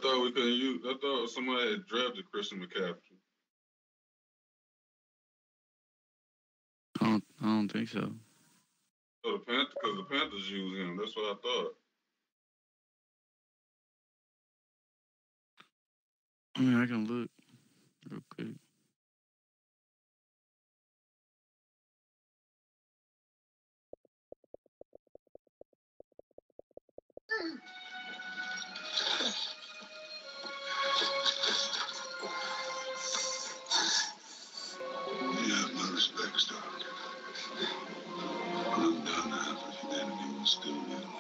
thought we couldn't use. I thought somebody had drafted Christian McCaffrey. I don't think so. So the Panthers, because the Panthers use him. That's what I thought. I mean, I can look real quick. Yeah, my respects, Doc. Look down half of humanity will still be alive.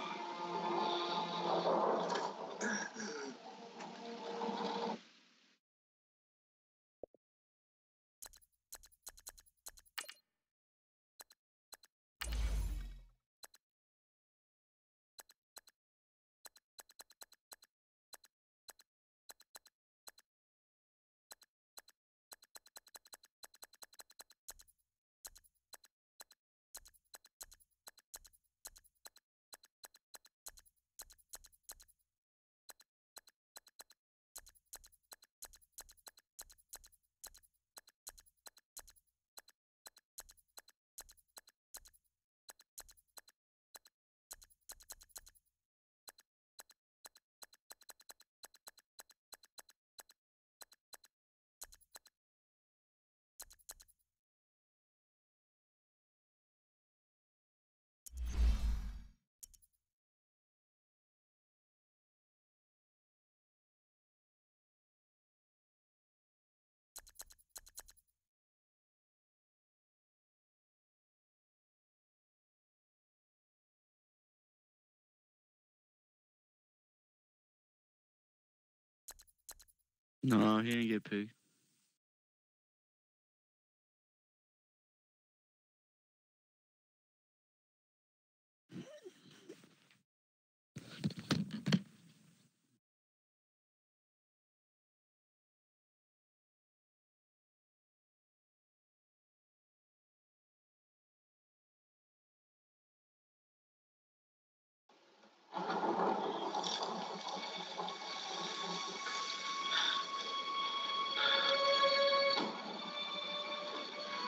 No, he didn't get picked.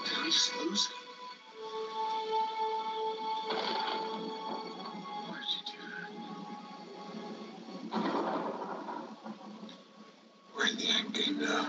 Did we just lose? Why did you do that? We're in the end game now.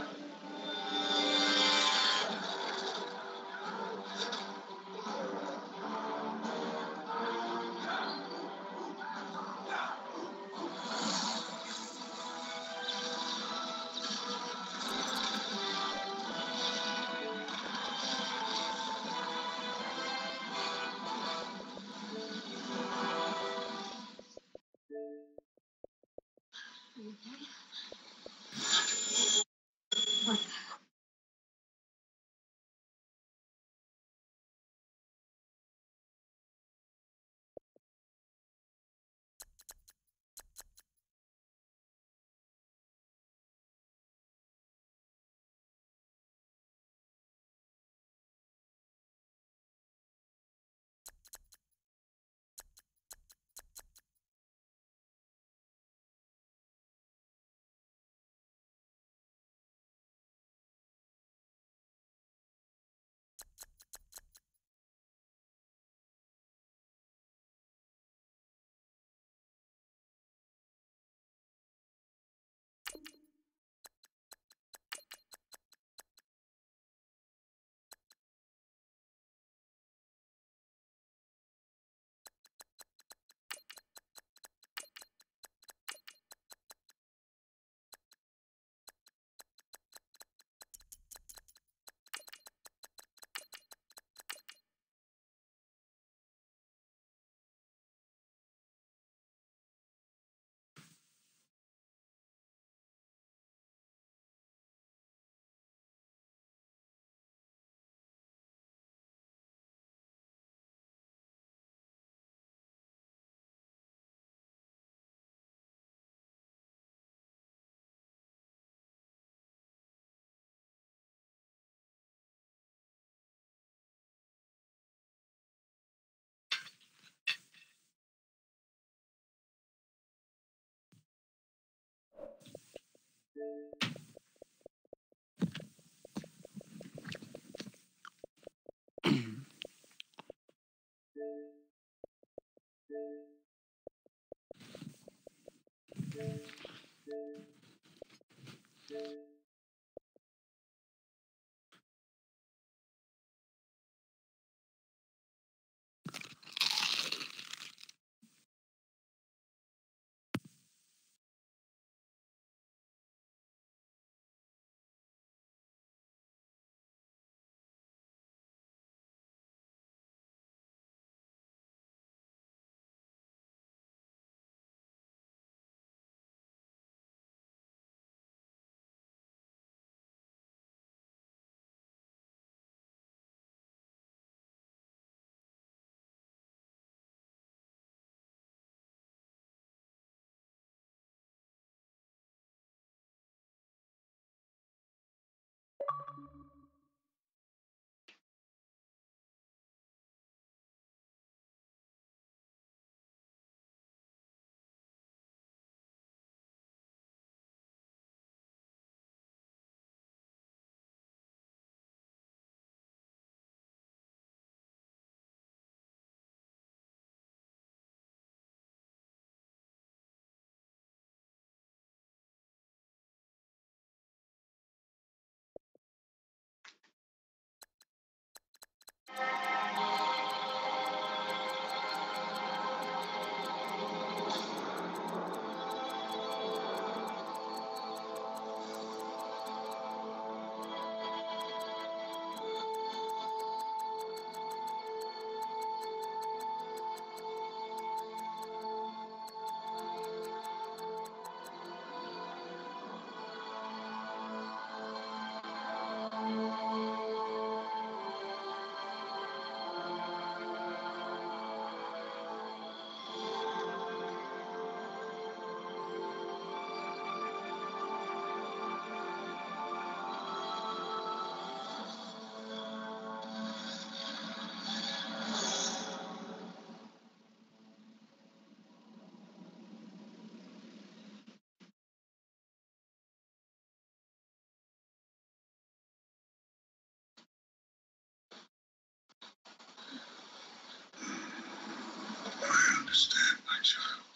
I understand my child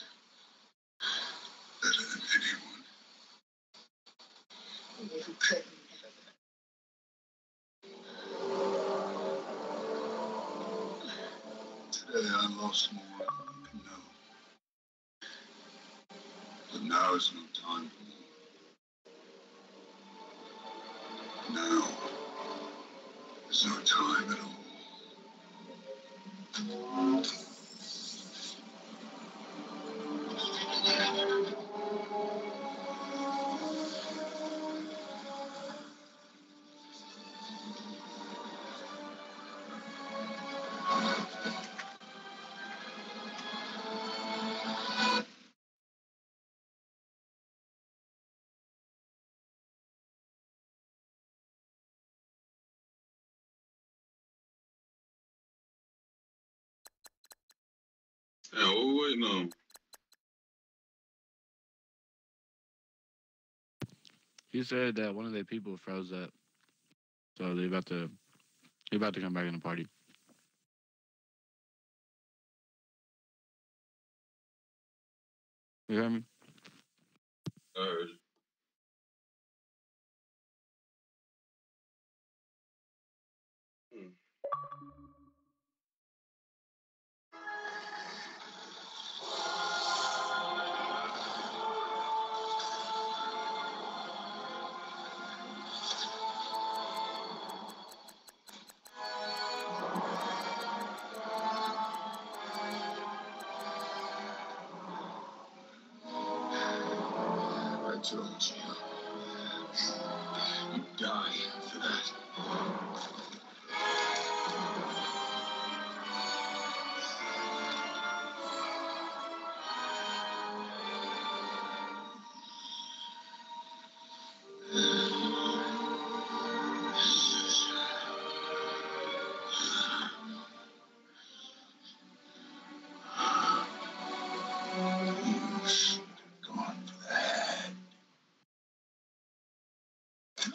better than anyone. Today I lost more than you can know. But now is no time for more. Now is no time at all. Yeah, what we waiting on? He said that one of their people froze up, so they about to come back in the party. You hear me? I heard you. I told you. You die for that. You should have gone for that. You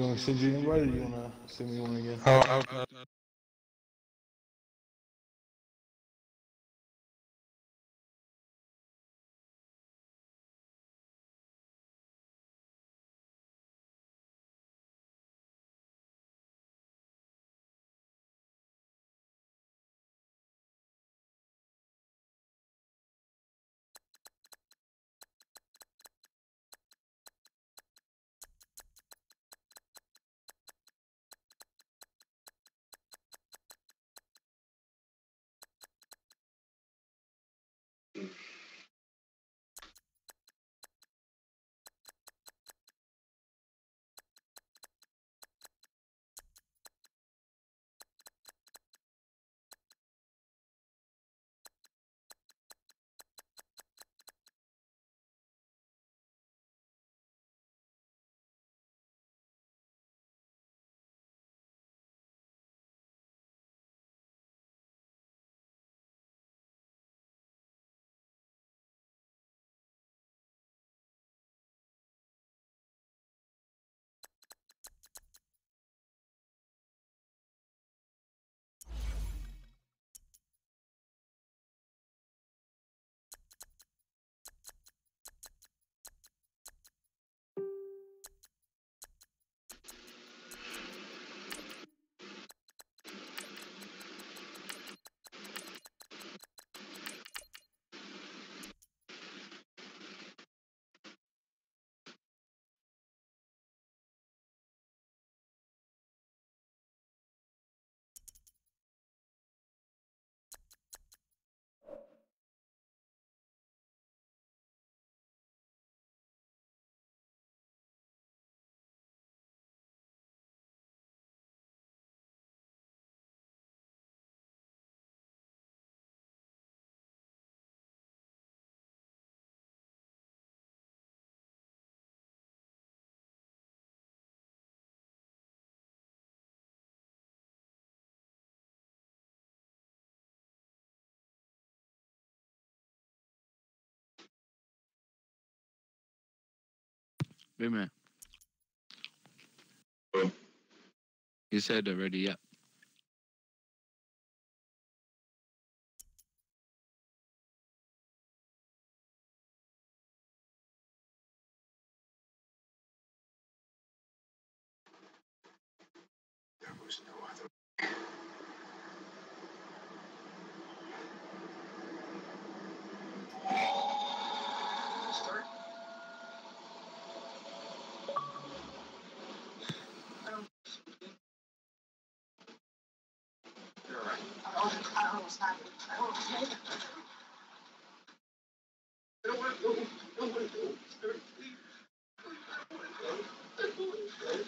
want to send you an invite or you want to send me one again? Big man. Oh. You said already, yeah. There was no other. Start. You're right. I almost had it. I almost made it. I don't want to go. I don't want to go. Start, please. I don't want to go. I don't want to go.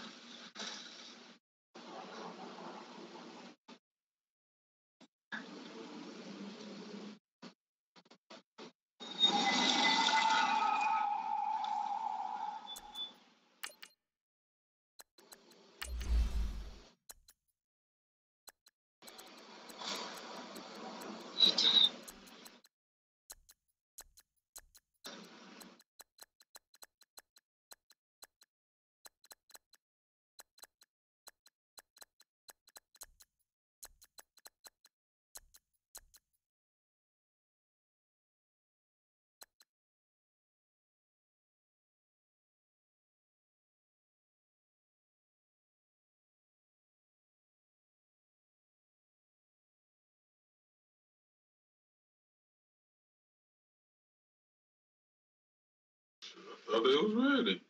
thought they was ready.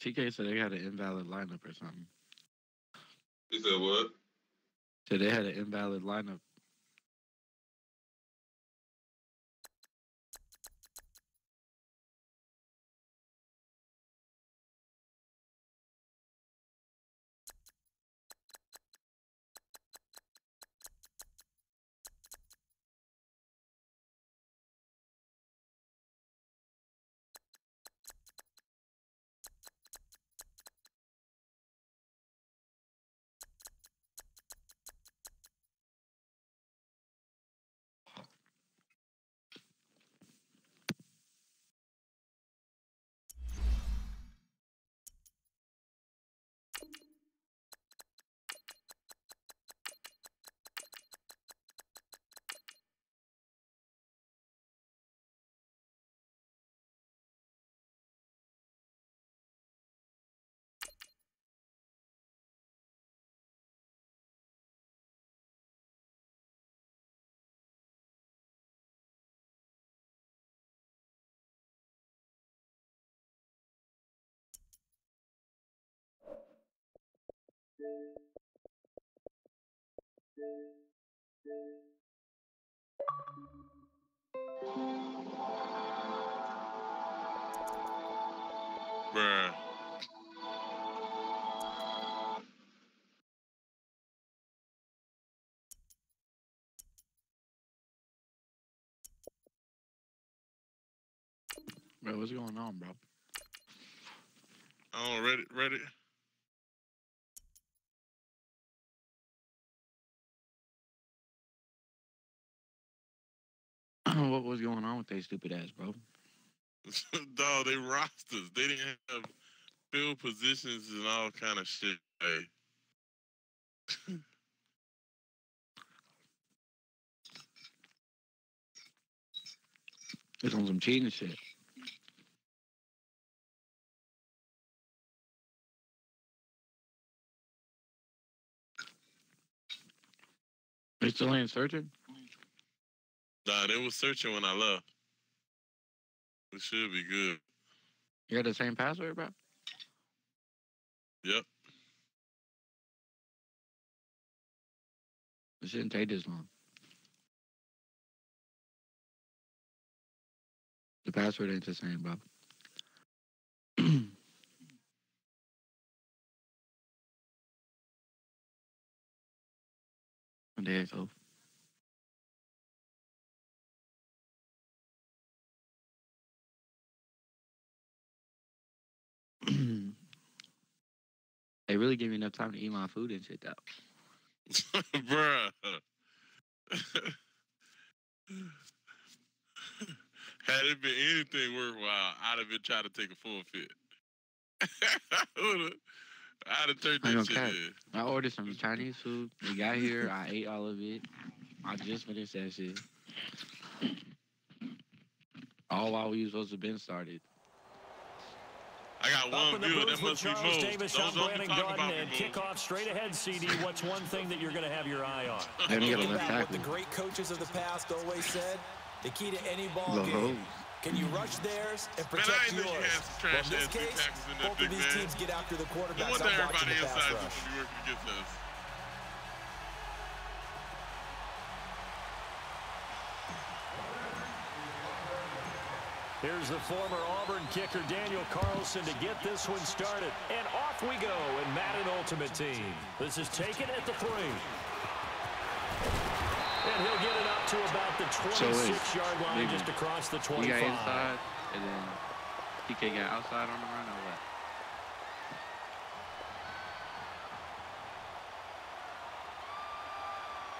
TK said they had an invalid lineup or something. He said what? So they had an invalid lineup. Bruh. Bro, what's going on, bro? Oh, ready? What was going on with they stupid ass, bro? Dog, they rosters. They didn't have field positions and all kind of shit. Hey. It's on some cheating shit. They still ain't searching? Nah, they was searching when I left. It should be good. You got the same password, bro? Yep. It shouldn't take this long. The password ain't the same, bro. There you go. They really give me enough time to eat my food and shit, though. Bruh. Had it been anything worthwhile, I'd have been trying to take a forfeit. I'd have turned that shit in. I ordered some Chinese food. We got here. I ate all of it. I just finished that shit. All while we was supposed to have been started. I got one view. That must be Charles Mo. Davis, Don't I'm be Brandon talking about Garden, me, and Mo. kickoff straight ahead, CD. What's one thing that you're going to have your eye on? They Think got a left about what tackle. the great coaches of the past always said. The key to any ball game. Can you rush theirs and Man, I protect ain't know you yours? had some Well, trash in this ass big case, tackles in that both big of these man. teams get after the No quarterbacks. wonder I'm watching everybody the pass inside is rush. going to be working against us. Here's the former Auburn kicker, Daniel Carlson, to get this one started. And off we go in Madden Ultimate Team. This is taken at the 3. And he'll get it up to about the 26-yard line, just across the 25. You got inside, and then TK got outside on the run, or what?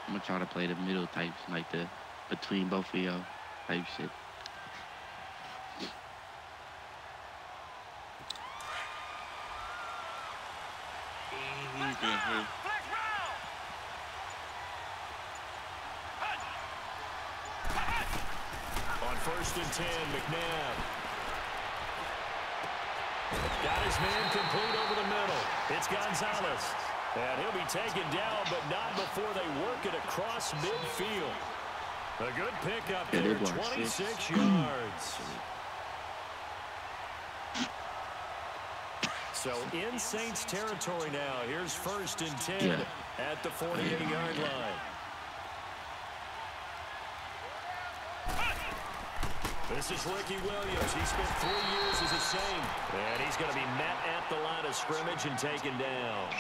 I'm gonna try to play the middle types, like the between both of y'all type shit. On 1st and 10, McNabb. Got his man complete over the middle. It's Gonzalez. And he'll be taken down, but not before they work it across midfield. A good pickup Yeah, they there, blocked 26 yards. So in Saints territory now. Here's 1st and 10 at the 48-yard line. This is Ricky Williams. He spent 3 years as a Saint. And he's going to be met at the line of scrimmage and taken down.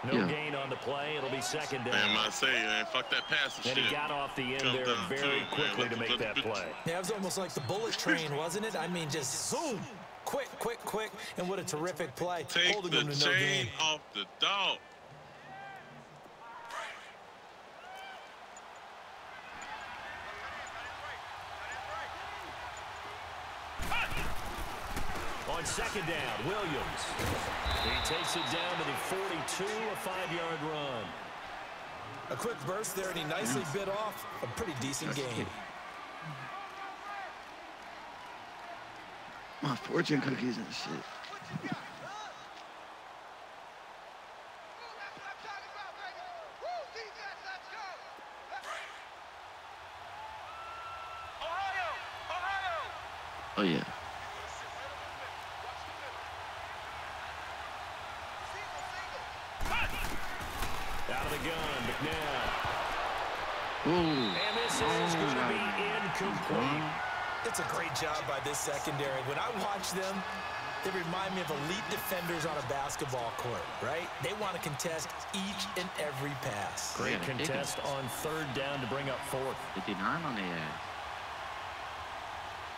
No gain on the play. It'll be 2nd down. Man, I say, man, fuck that pass and And shit. he got off the end Come there down very too, quickly man. to make that play. Yeah, it was almost like the bullet train, wasn't it? I mean, just zoom. Quick, quick, quick. And what a terrific play. Take Holding the them to no chain gain. off the dog. On 2nd down, Williams. He takes it down to the 42, a 5-yard run. A quick burst there, and he nicely bit off a pretty decent gain. My fortune cookies and shit. Oh, yeah. Out of the gun, McNabb. Ooh. And this is going to be incomplete. It's a great job by this secondary. When I watch them, they remind me of elite defenders on a basketball court, right? They want to contest each and every pass. Great contest on 3rd down to bring up 4th. 59 on the ass.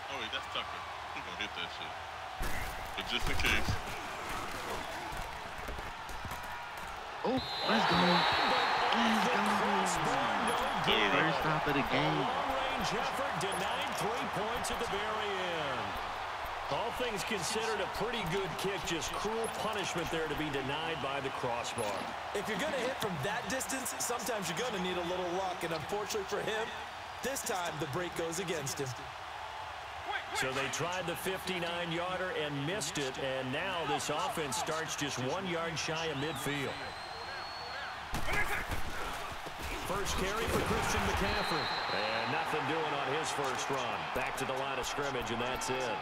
Oh, wait, that's Tucker. He's going to hit that shit. But just in case. Oh, let's go. Let's go. First stop of the game. Long-range effort denied 3 points at the very end. All things considered, a pretty good kick. Just cruel punishment there to be denied by the crossbar. If you're going to hit from that distance, sometimes you're going to need a little luck. And unfortunately for him, this time the break goes against him. So they tried the 59-yarder and missed it. And now this offense starts just 1 yard shy of midfield. First carry for Christian McCaffrey. And nothing doing on his first run. Back to the line of scrimmage, and that's it.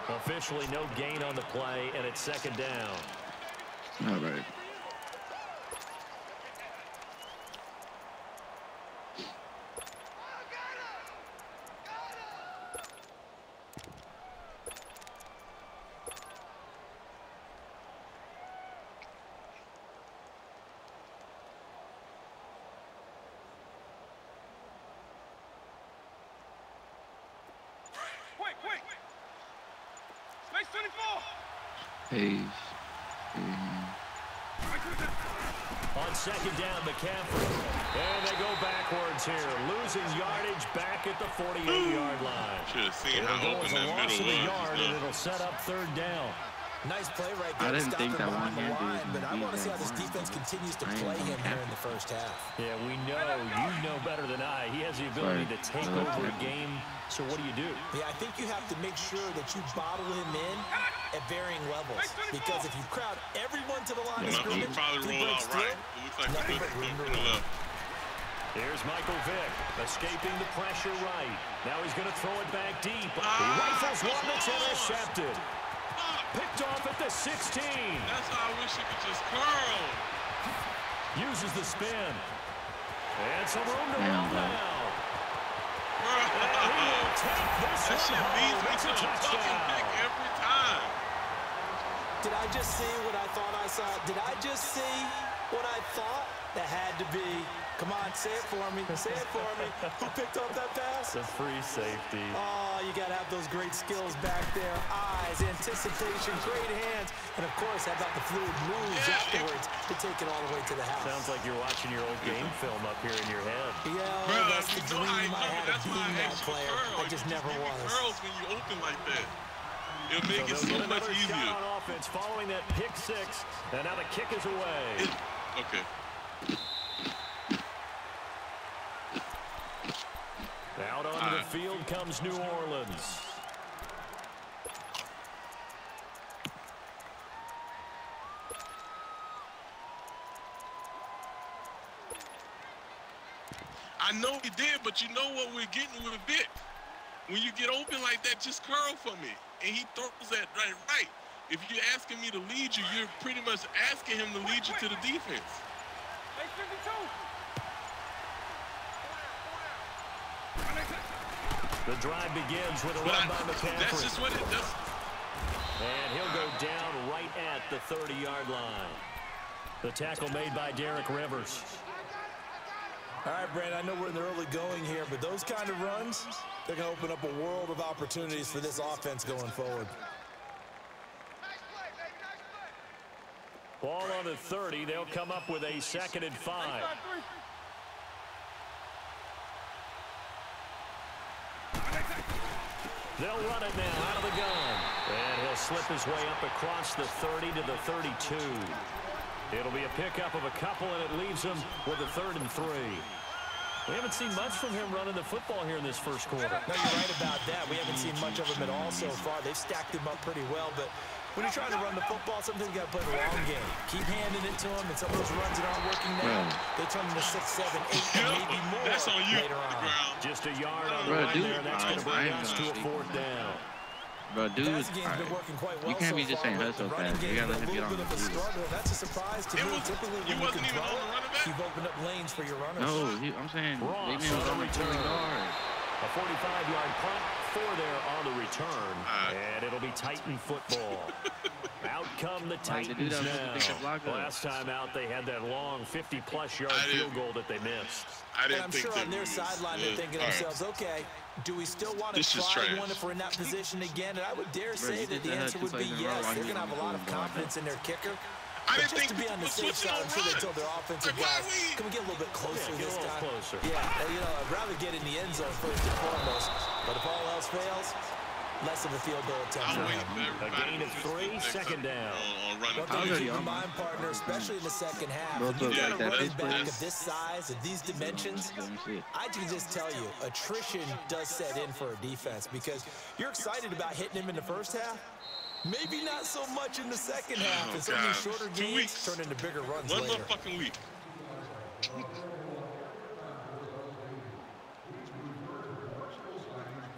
Officially no gain on the play, and it's 2nd down. All right. Hayes. On 2nd down, McCaffrey. And they go backwards here. Losing yardage back at the 48-yard line. Should have seen It'll how go open as a that loss middle of a was. yard, and it'll set up 3rd down. Nice play right there. I didn't think that behind the one-handed line, but I want to see how this line, defense continues to I ain't play gonna him cap here in the first half. Yeah, we know. You know better than I. He has the ability to take over a game. So what do you do? Yeah, I think you have to make sure that you bottle him in at varying levels. Because if you crowd everyone to the line of I'm scrimmage, probably he roll breaks out right. through. It looks like Nothing we're but room to from the run. left. Here's Michael Vick, escaping the pressure right. Now he's going to throw it back deep. He rifles one that's intercepted. Picked off at the 16. That's how I wish he could just curl. Uses the spin. And some room to run now. And he will take this That shit one beats home. me It's to a a fucking pick touchdown. every time. Did I just see what I thought I saw? Did I just see what I thought? That had to be. Come on, say it for me. Say it for me. Who picked up that pass? It's a free safety. Oh, you got to have those great skills back there. Eyes, anticipation, great hands. And, of course, how about the fluid moves afterwards to take it all the way to the house. Sounds like you're watching your old game film up here in your head. Yeah, Bro, that's the you know dream how I had of that's why being I that asked you player. curl. I just never give me was. curls when you open like that. It'll make it So so they'll get much another easier. shot on offense following that pick six. And now the kick is away. Okay. Out onto the field comes New Orleans. I I know he did, but you know what we're getting with Vic? When you get open like that, just curl for me. And he throws that right. If you're asking me to lead you, you're pretty much asking him to lead you to the defense. The drive begins with a run by McCaffrey. That's just what it does. And he'll go down right at the 30-yard line. The tackle made by Derek Rivers. All right, Brandon, I know we're in the early going here, but those kind of runs, they're going to open up a world of opportunities for this offense going forward. Ball on the 30. They'll come up with a 2nd and 5. They'll run it now out of the gun. And he'll slip his way up across the 30 to the 32. It'll be a pickup of a couple, and it leaves him with a 3rd and 3. We haven't seen much from him running the football here in this first quarter. No, you're right about that. We haven't seen much of him at all so far. They've stacked him up pretty well, but when you're trying to run the football, sometimes you got to play the long game. Keep handing it to him, and some of those runs that aren't working now, they turn into 6, 7, 8, and maybe more That's on you. later on. Just a yard on the line there. That's going to bring us to a 4th down. Bro, dude, Passing game's been working quite well you can't be so just saying far, hustle but the running fast. You game's gotta let been him get a on little the bit of a field. struggle. That's a surprise to me. Typically, when you wasn't even control on the running back? you've opened up lanes for your runners. No, I'm saying Ross they was on on the the return. yard. A 45-yard punt, 4 there on the return. And it'll be Titan football. Out come the Titans now. Last time out, they had that long 50-plus yard field goal that they missed. And I'm sure on their sideline they're thinking to themselves, okay, do we still want to try one if we're in that position again? And I would dare say that the answer would be yes. They're going to have a lot of confidence in their kicker. But just to be on the safe side, I'm sure they told their offensive guys, can we get a little bit closer this time? Yeah, you know, I'd rather get in the end zone first and foremost. But if all else fails, less of a field goal attempt for him. A gain of 3, 2nd down. One thing to keep in mind, partner, especially in the second half, when you got a running back of this size, of these dimensions, I can just tell you, attrition does set in for a defense because you're excited about hitting him in the first half. Maybe not so much in the second half. And some of these shorter gains turn into bigger runs later. One more fucking week.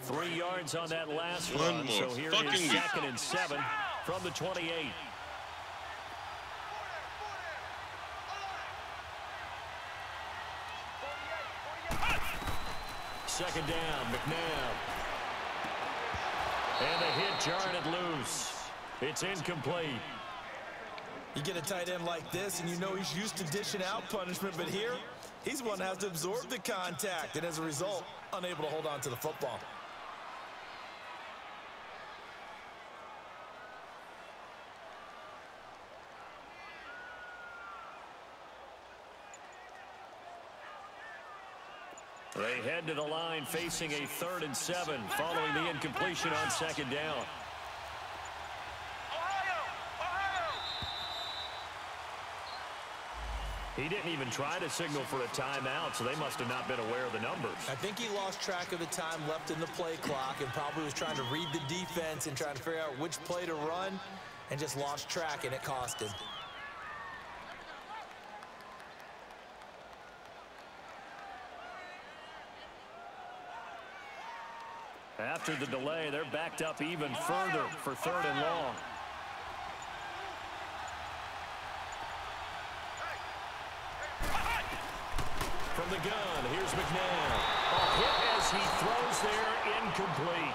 3 yards on that last run. So here is 2nd and 7 from the 28. Second down, McNabb. And the hit jarring it loose. It's incomplete. You get a tight end like this, and you know he's used to dishing out punishment, but here, he's the one that has to absorb the contact, and as a result, unable to hold on to the football. They head to the line facing a 3rd and 7 following the incompletion on 2nd down. He didn't even try to signal for a timeout, so they must have not been aware of the numbers. I think he lost track of the time left in the play clock and probably was trying to read the defense and trying to figure out which play to run and just lost track, and it cost him. After the delay, they're backed up even further for 3rd and long. From the gun, here's McNabb. A hit as he throws there, incomplete.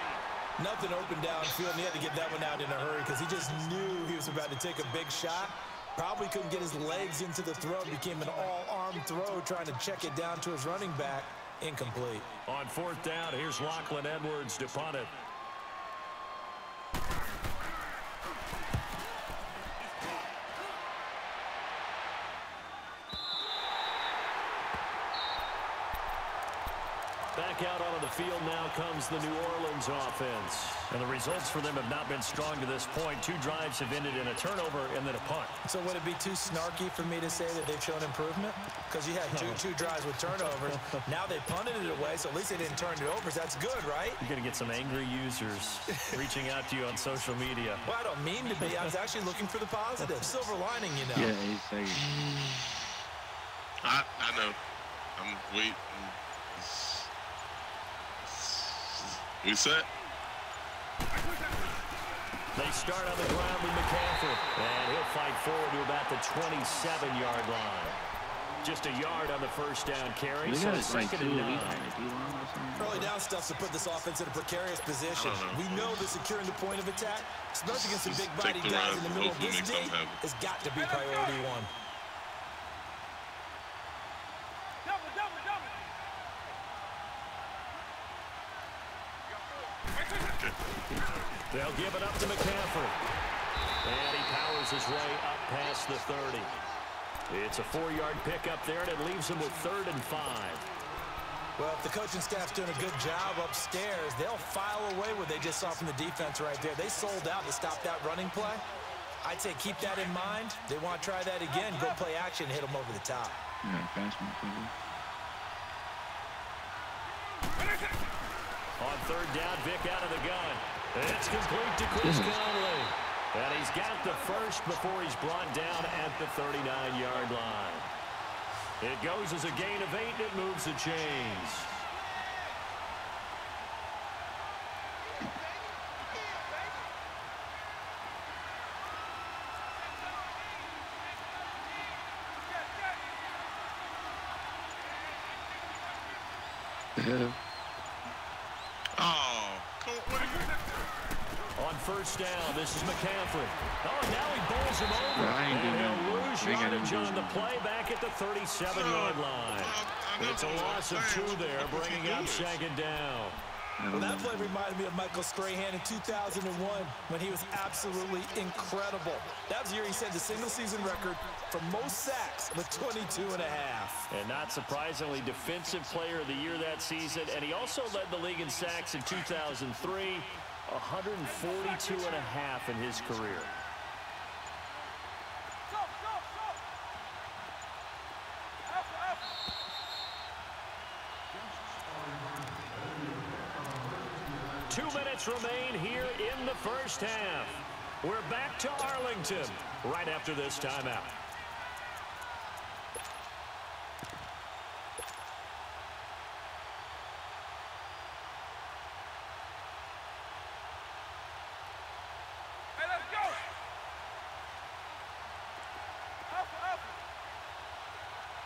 Nothing open downfield, and he had to get that one out in a hurry because he just knew he was about to take a big shot. Probably couldn't get his legs into the throw. Became an all-arm throw, trying to check it down to his running back. Incomplete. On 4th down, here's Lachlan Edwards to punt it. Back out onto the field now comes the New Orleans offense. And the results for them have not been strong to this point. 2 drives have ended in a turnover and then a punt. So would it be too snarky for me to say that they've shown improvement? Because you had two drives with turnovers. Now they punted it away, so at least they didn't turn it over. So that's good, right? You're going to get some angry users reaching out to you on social media. Well, I don't mean to be. I was actually looking for the positive. Silver lining, you know. Yeah, he's saying. I know. I'm waiting. We set? They start on the ground with McCaffrey. And he'll fight forward to about the 27-yard line. Just a yard on the first down carry. So second and 9. Early down stuff to put this offense in a precarious position. We know that securing the point of attack, especially against some big-body guys in the middle of this game, has got to be priority one. They'll give it up to McCaffrey. And he powers his way up past the 30. It's a 4-yard pickup there, and it leaves him with 3rd and 5. Well, if the coaching staff's doing a good job upstairs, they'll file away what they just saw from the defense right there. They sold out to stop that running play. I'd say keep that in mind. They want to try that again. Go play action, hit them over the top. On 3rd down, Vick out of the gun. It's complete to Chris Conley. And he's got the first before he's brought down at the 39-yard line. It goes as a gain of 8, and it moves the chains. On 1st down, this is McCaffrey. Oh, now he bowls him over. And he'll lose yardage on the play back at the 37-yard line. It's a loss of 2 there, bringing up 2nd down. Well, that play reminded me of Michael Strahan in 2001 when he was absolutely incredible. That was the year he set the single-season record for most sacks with 22.5. And not surprisingly, Defensive Player of the Year that season. And he also led the league in sacks in 2003, 142.5 in his career. Two minutes remain here in the first half. We're back to Arlington right after this timeout.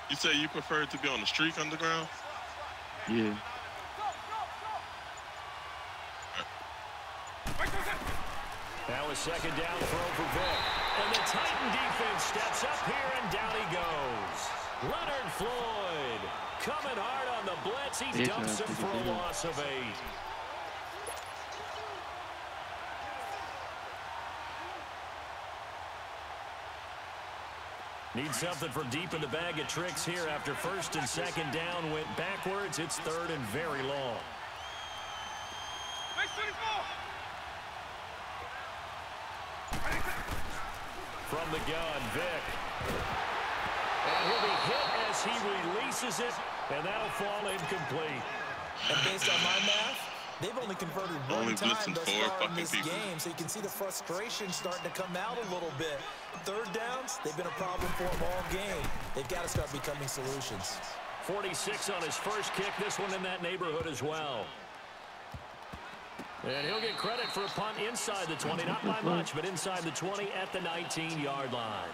You say you prefer to be on the streak underground? Yeah. That was 2nd down throw for Vick. And the Titan defense steps up here, and down he goes. Leonard Floyd coming hard on the blitz. He dumps him for a loss of 8. Need something from deep in the bag of tricks here after 1st and 2nd down went backwards. It's 3rd and very long. From the gun, Vick. And he'll be hit as he releases it, and that'll fall incomplete. And based on my math, they've only converted one time thus far in this game, so you can see the frustration starting to come out a little bit. 3rd downs, they've been a problem for them all game. They've got to start becoming solutions. 46 on his first kick, this one in that neighborhood as well. And he'll get credit for a punt inside the 20, not by much, but inside the 20 at the 19-yard line.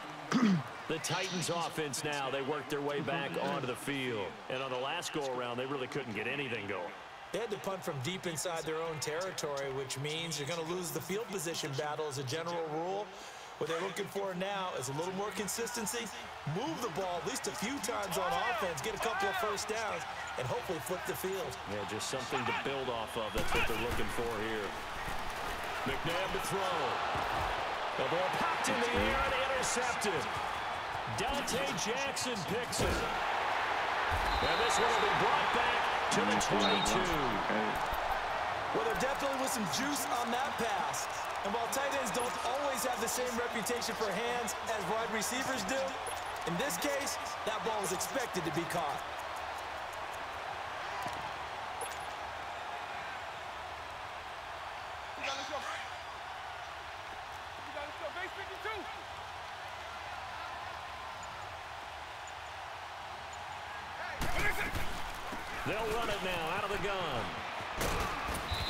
The Titans offense now, they work their way back onto the field. And on the last go-around, they really couldn't get anything going. They had to punt from deep inside their own territory, which means you're going to lose the field position battle as a general rule. What they're looking for now is a little more consistency, move the ball at least a few times on offense, get a couple of 1st downs, and hopefully flip the field. Yeah, just something to build off of. That's what they're looking for here. McNabb to throw. The ball popped in the air and intercepted. Dante Jackson picks it. And this one will be brought back to the 22. Well, there definitely was some juice on that pass. And while tight ends don't always have the same reputation for hands as wide receivers do, in this case, that ball was expected to be caught. They'll run it now out of the gun.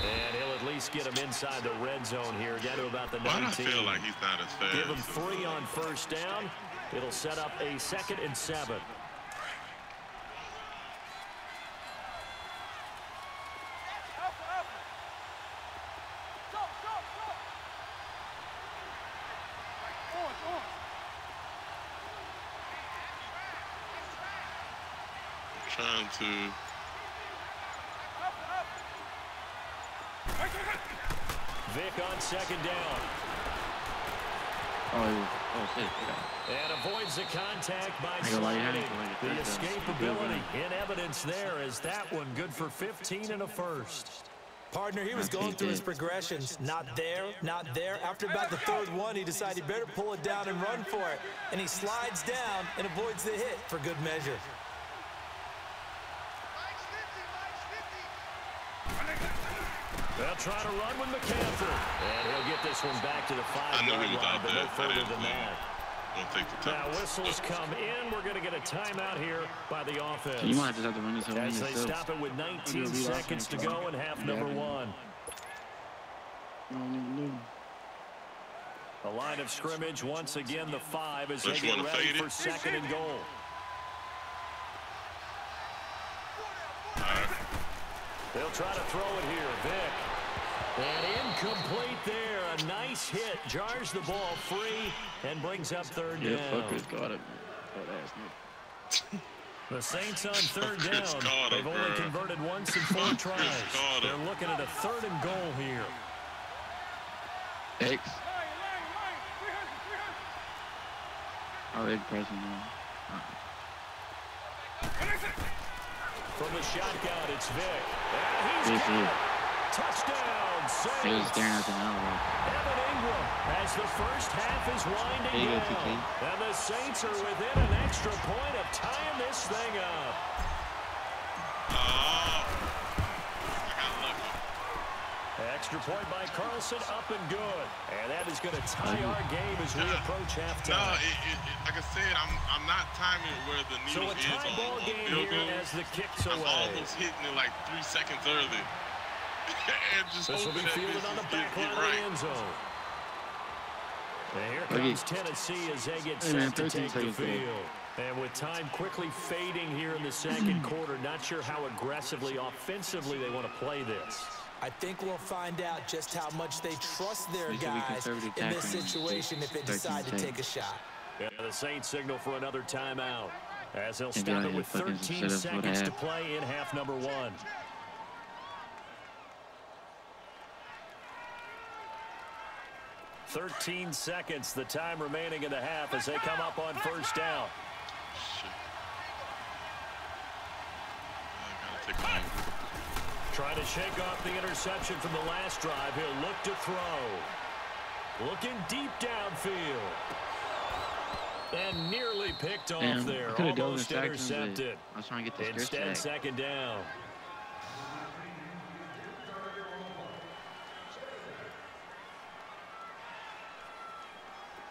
And he'll at least get him inside the red zone here. Down to about the 19. Why do I feel like he's not as fast? Give him 3 on first down. It'll set up a 2nd and 7. Trying to. Vic on 2nd down. Oh shit. Yeah. And avoids the contact by sliding. The escapability in evidence there is that one good for 15 and a first. Partner, he was going through his progressions. Not there, not there. After about the 3rd one, he decided he better pull it down and run for it. And he slides down and avoids the hit for good measure. They'll try to run with McCaffrey. And he'll get this one back to the 5-yard line, but no further than that. Now whistles come in. We're going to get a timeout here by the offense. You might just have to run this as they stop it with 19 seconds to go in half number 1. The line of scrimmage once again the 5 as they get ready for 2nd and goal. They'll try to throw it here. Vic. And incomplete there. A nice hit. Jars the ball free and brings up 3rd down. Fuckers got it. The Saints on 3rd down. They've only converted once in 4 tries. They're looking at a 3rd and goal here. X. Oh, they're pressing now. From the shotgun, it's Vic. And he's got it. Touchdown, Saints. He was staring at the now. Evan Ingram as the first half is winding down. And the Saints are within an extra point of tying this thing up. Extra point by Carlson, up and good. And that is going to tie our game as we approach halftime. No, like I said, I'm not timing it where the needle is on ball game field goal. As the kicks away. I'm almost hitting it like 3 seconds early. And just this will be fielded on the back line of the end zone. And here comes Tennessee as they get set to take the field. And with time quickly fading here in the 2nd quarter, not sure how aggressively, offensively they want to play this. I think we'll find out just how much they trust their guys in this situation if they decide to take a shot. Yeah, the Saints signal for another timeout as they'll stop it with 13 seconds to play in half number 1. "13 seconds, the time remaining in the half as they come up on 1st down. Trying to shake off the interception from the last drive. He'll look to throw. Looking deep downfield. And nearly picked off there. Almost intercepted. I was trying to get this. Instead, 2nd down.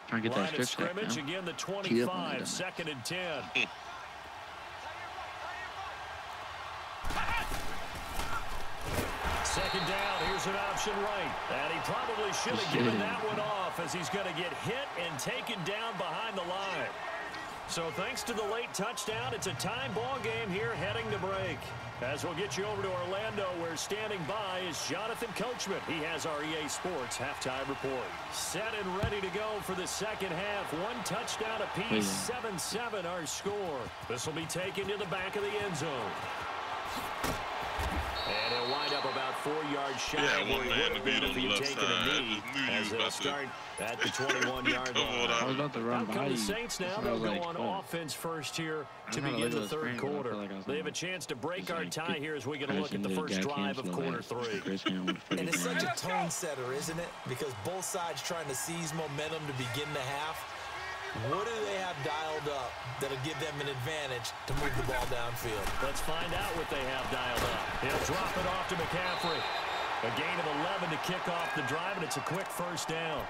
Trying to get that line of scrimmage again, the 25, 2nd and 10. Second down, here's an option right. And he probably should have given that one off as he's going to get hit and taken down behind the line. So thanks to the late touchdown, it's a time ball game here heading to break. As we'll get you over to Orlando, where standing by is Jonathan Coachman. He has our EA Sports halftime report. Set and ready to go for the 2nd half. 1 touchdown apiece, 7-7 our score. This will be taken to the back of the end zone. And he'll wind up about 4 yards shy of where he would have been if he'd taken a knee. As they'll start at the 21-yard line. I was about to run by the Saints now. They'll go on offense first here to begin the 3rd quarter. They have a chance to break our tie here as we get a look at the first drive of quarter 3. And it's such a tone setter, isn't it? Because both sides trying to seize momentum to begin the half. What do they have dialed up that'll give them an advantage to move the ball downfield? Let's find out what they have dialed up. He'll drop it off to McCaffrey. A gain of 11 to kick off the drive, and it's a quick 1st down.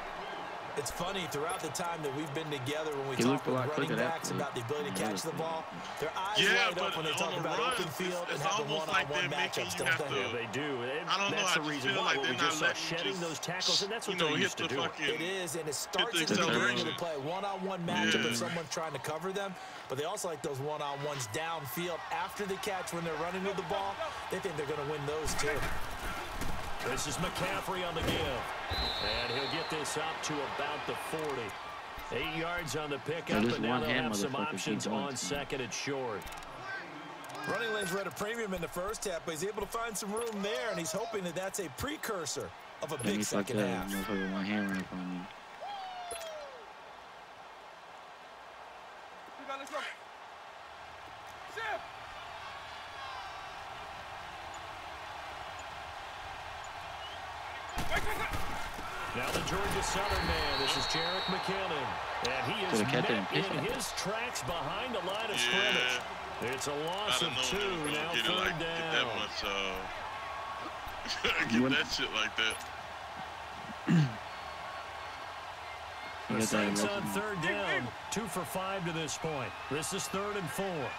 It's funny, throughout the time that we've been together, when we talk with running backs about the ability to catch the ball, their eyes light up when they talk about open field and having one-on-one matchups, don't they? Yeah, they do. I don't know. That's the reason why we just saw shedding shedding those tackles, and that's what they used to do. It is, and it starts at the beginning of the play. One-on-one matchup if someone's trying to cover them, but they also like those one-on-ones downfield after the catch when they're running with the ball. They think they're going to win those too. This is McCaffrey on the give. And he'll get this up to about the 40. 8 yards on the pickup, and now they'll have some options on second and short. Running lanes were at a premium in the first half, but he's able to find some room there, and he's hoping that that's a precursor of a big second half. One hand right from me. Now the Georgia Southern man, this is Jerick McKinnon. And he is met in his tracks behind the line of scrimmage. It's a loss of 2, now third down. Get that shit like that. The Saints on third down, 2 for 5 to this point. This is 3rd and 4.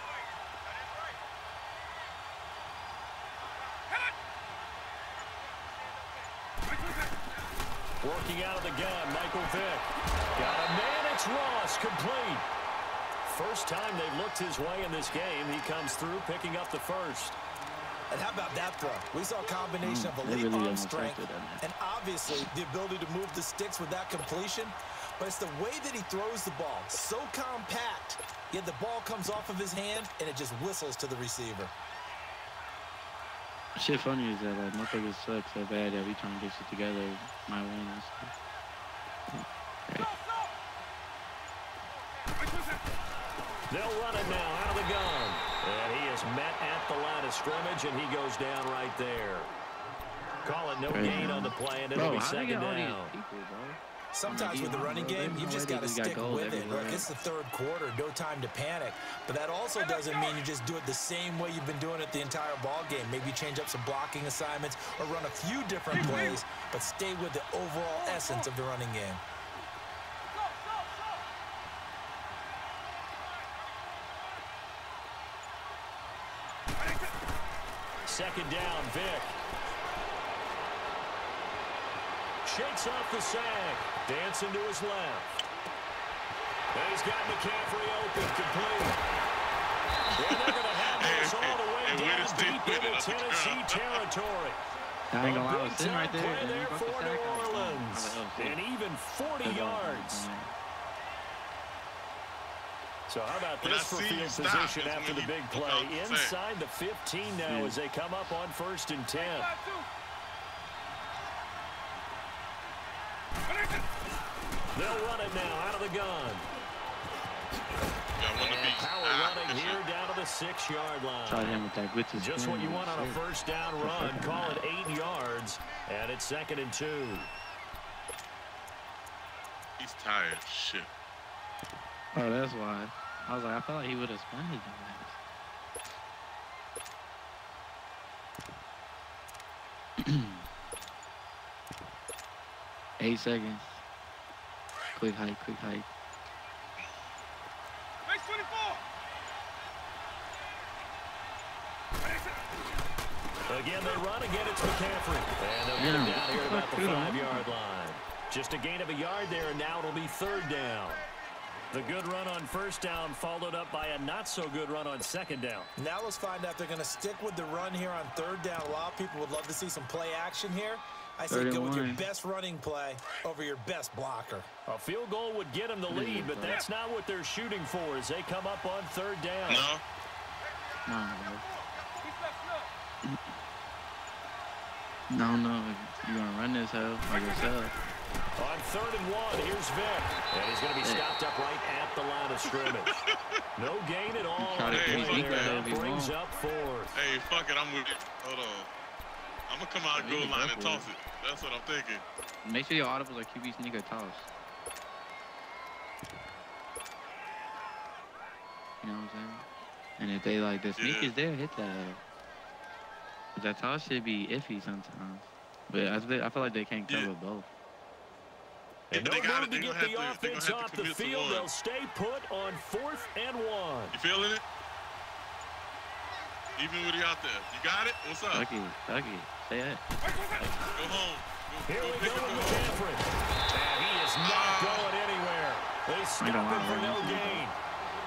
Working out of the gun, Michael Vick. Got a man, it's Ross, complete. First time they've looked his way in this game. He comes through, picking up the first. And how about that throw? We saw a combination of elite arm strength and obviously the ability to move the sticks with that completion. But it's the way that he throws the ball. So compact, yet the ball comes off of his hand and it just whistles to the receiver. Shit funny is that like motherfuckers suck so bad that we trying to get shit together, might win and stuff. Right. They'll run it now out of the gun. And he is met at the line of scrimmage, and he goes down right there. Call it no gain on the play, and it'll be second down. Sometimes with the running game, you just got to stick with it. Look, it's the third quarter, no time to panic. But that also doesn't mean you just do it the same way you've been doing it the entire ball game. Maybe change up some blocking assignments or run a few different plays, but stay with the overall essence of the running game. Second down, Vick. Shakes off the sack. Dancing to his left. And he's got McCaffrey open, complete. And they're going to have this all the way down deep into Tennessee territory. I ain't gonna lie, I was sitting right there. Play there for New Orleans. And even 40 yards. So how about this for field position after the big play? Inside the 15 now as they come up on 1st and 10. They'll run it now out of the gun. And power running here down to the 6-yard line. Just what you want on a first down run. Call it 8 yards. And it's 2nd and 2. He's tired. Shit. Oh, that's why. I was like, I felt like he would have spun his ass. 8 seconds. Quick hike, quick hike. Base 24. Again, they run. Again, it's McCaffrey. And they'll get him down here about the 5-yard line. Just a gain of a yard there, and now it'll be 3rd down. The good run on 1st down followed up by a not-so-good run on 2nd down. Now let's find out if they're going to stick with the run here on 3rd down. A lot of people would love to see some play action here. I say go with your best running play over your best blocker. A field goal would get them the lead, but that's not what they're shooting for as they come up on 3rd down. No. You're going to run this hell by yourself. On 3rd and 1, here's Vick. And he's going to be stopped up right at the line of scrimmage. No gain at all. That brings up 4th. Hey, fuck it, I'm with it. Hold on. I'm going to come out and goal line and toss it. That's what I'm thinking. Make sure your audibles are QB sneak or toss. You know what I'm saying? And if they like the sneak is there, hit that. But that toss should be iffy sometimes. But I feel like they can't cover both. And no move to get the offense off the field. They'll stay put on 4th and 1. You feeling it? Even with you out there. You got it? What's up? Tucky, say it. Go home. Here we go with McCaffrey. And he is not going anywhere. They stop him for no gain.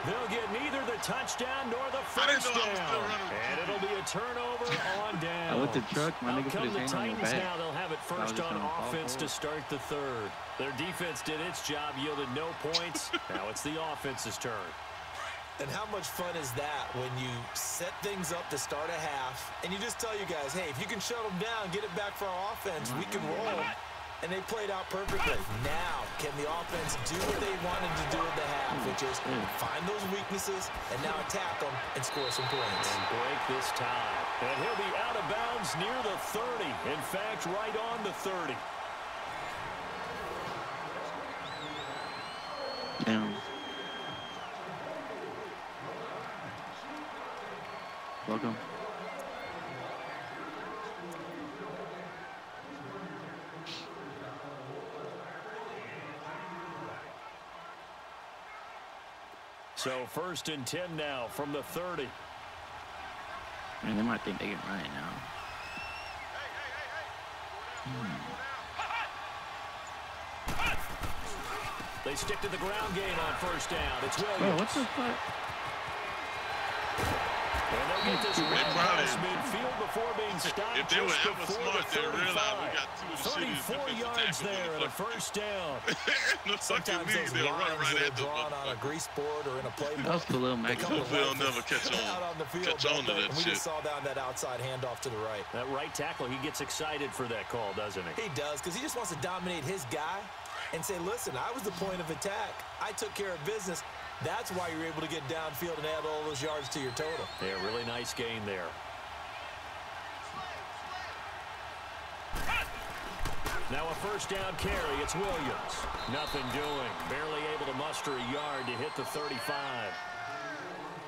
They'll get neither the touchdown nor the first down. And it'll be a turnover on down. I went to truck, my nigga put his hand on your back. Now they'll have it first on offense to start the 3rd. Their defense did its job, yielded no points. Now it's the offense's turn. And how much fun is that when you set things up to start a half, and you just tell you guys, hey, if you can shut them down, get it back for our offense, we can roll. And they played out perfectly. Now, can the offense do what they wanted to do at the half, which is find those weaknesses and now attack them and score some points. And break this tie. And he'll be out of bounds near the 30. In fact, right on the 30. Down. Welcome. So 1st and 10 now from the 30. Man, they might think they can run it now. They stick to the ground game on 1st down. It's Williams. Oh, what the fuck? And they'll get this run past midfield before being stopped. If they were ever smart, they realize we got 34 yards there and a 1st down. Sometimes those lines that are drawn on a grease board or in a playbook. That was the little Max. They'll never catch on the field, catch on to that we shit. just saw down that outside handoff to the right. That right tackle, he gets excited for that call, doesn't he? He does, because he just wants to dominate his guy and say, listen, I was the point of attack. I took care of business. That's why you're able to get downfield and add all those yards to your total. Yeah, really nice gain there. Now a 1st down carry. It's Williams. Nothing doing. Barely able to muster a yard to hit the 35.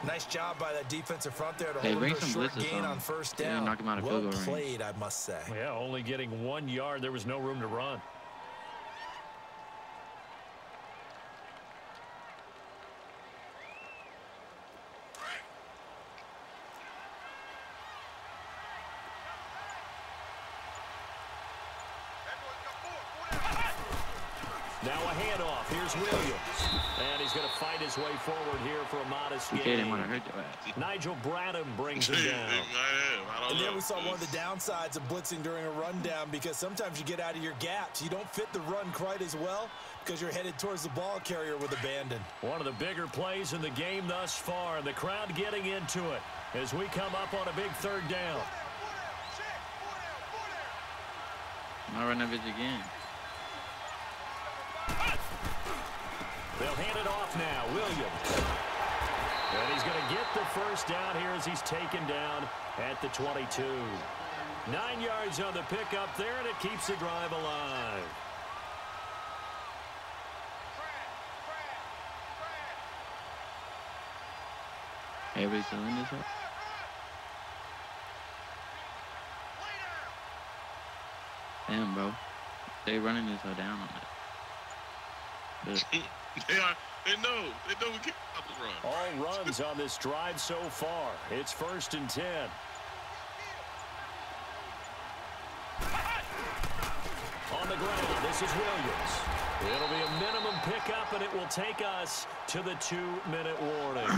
Nice job by that defensive front there to hold a short gain on 1st down. Knock him out of field goal range. Well played, I must say. Yeah, only getting 1 yard. There was no room to run. Now a handoff. Here's Williams. And he's going to fight his way forward here for a modest gain. Nigel Bradham brings him down. And there we saw one of the downsides of blitzing during a rundown, because sometimes you get out of your gaps. You don't fit the run quite as well because you're headed towards the ball carrier with abandon. One of the bigger plays in the game thus far, and the crowd getting into it as we come up on a big 3rd down. I'll run that bitch again. They'll hand it off now. Williams. And he's going to get the 1st down here as he's taken down at the 22. 9 yards on the pickup there, and it keeps the drive alive. Everybody's still in this up? Damn, bro. They running this all down on it. They know we can't stop the run. All runs on this drive so far. It's 1st and 10. On the ground, this is Williams. It'll be a minimum pickup, and it will take us to the 2-minute warning.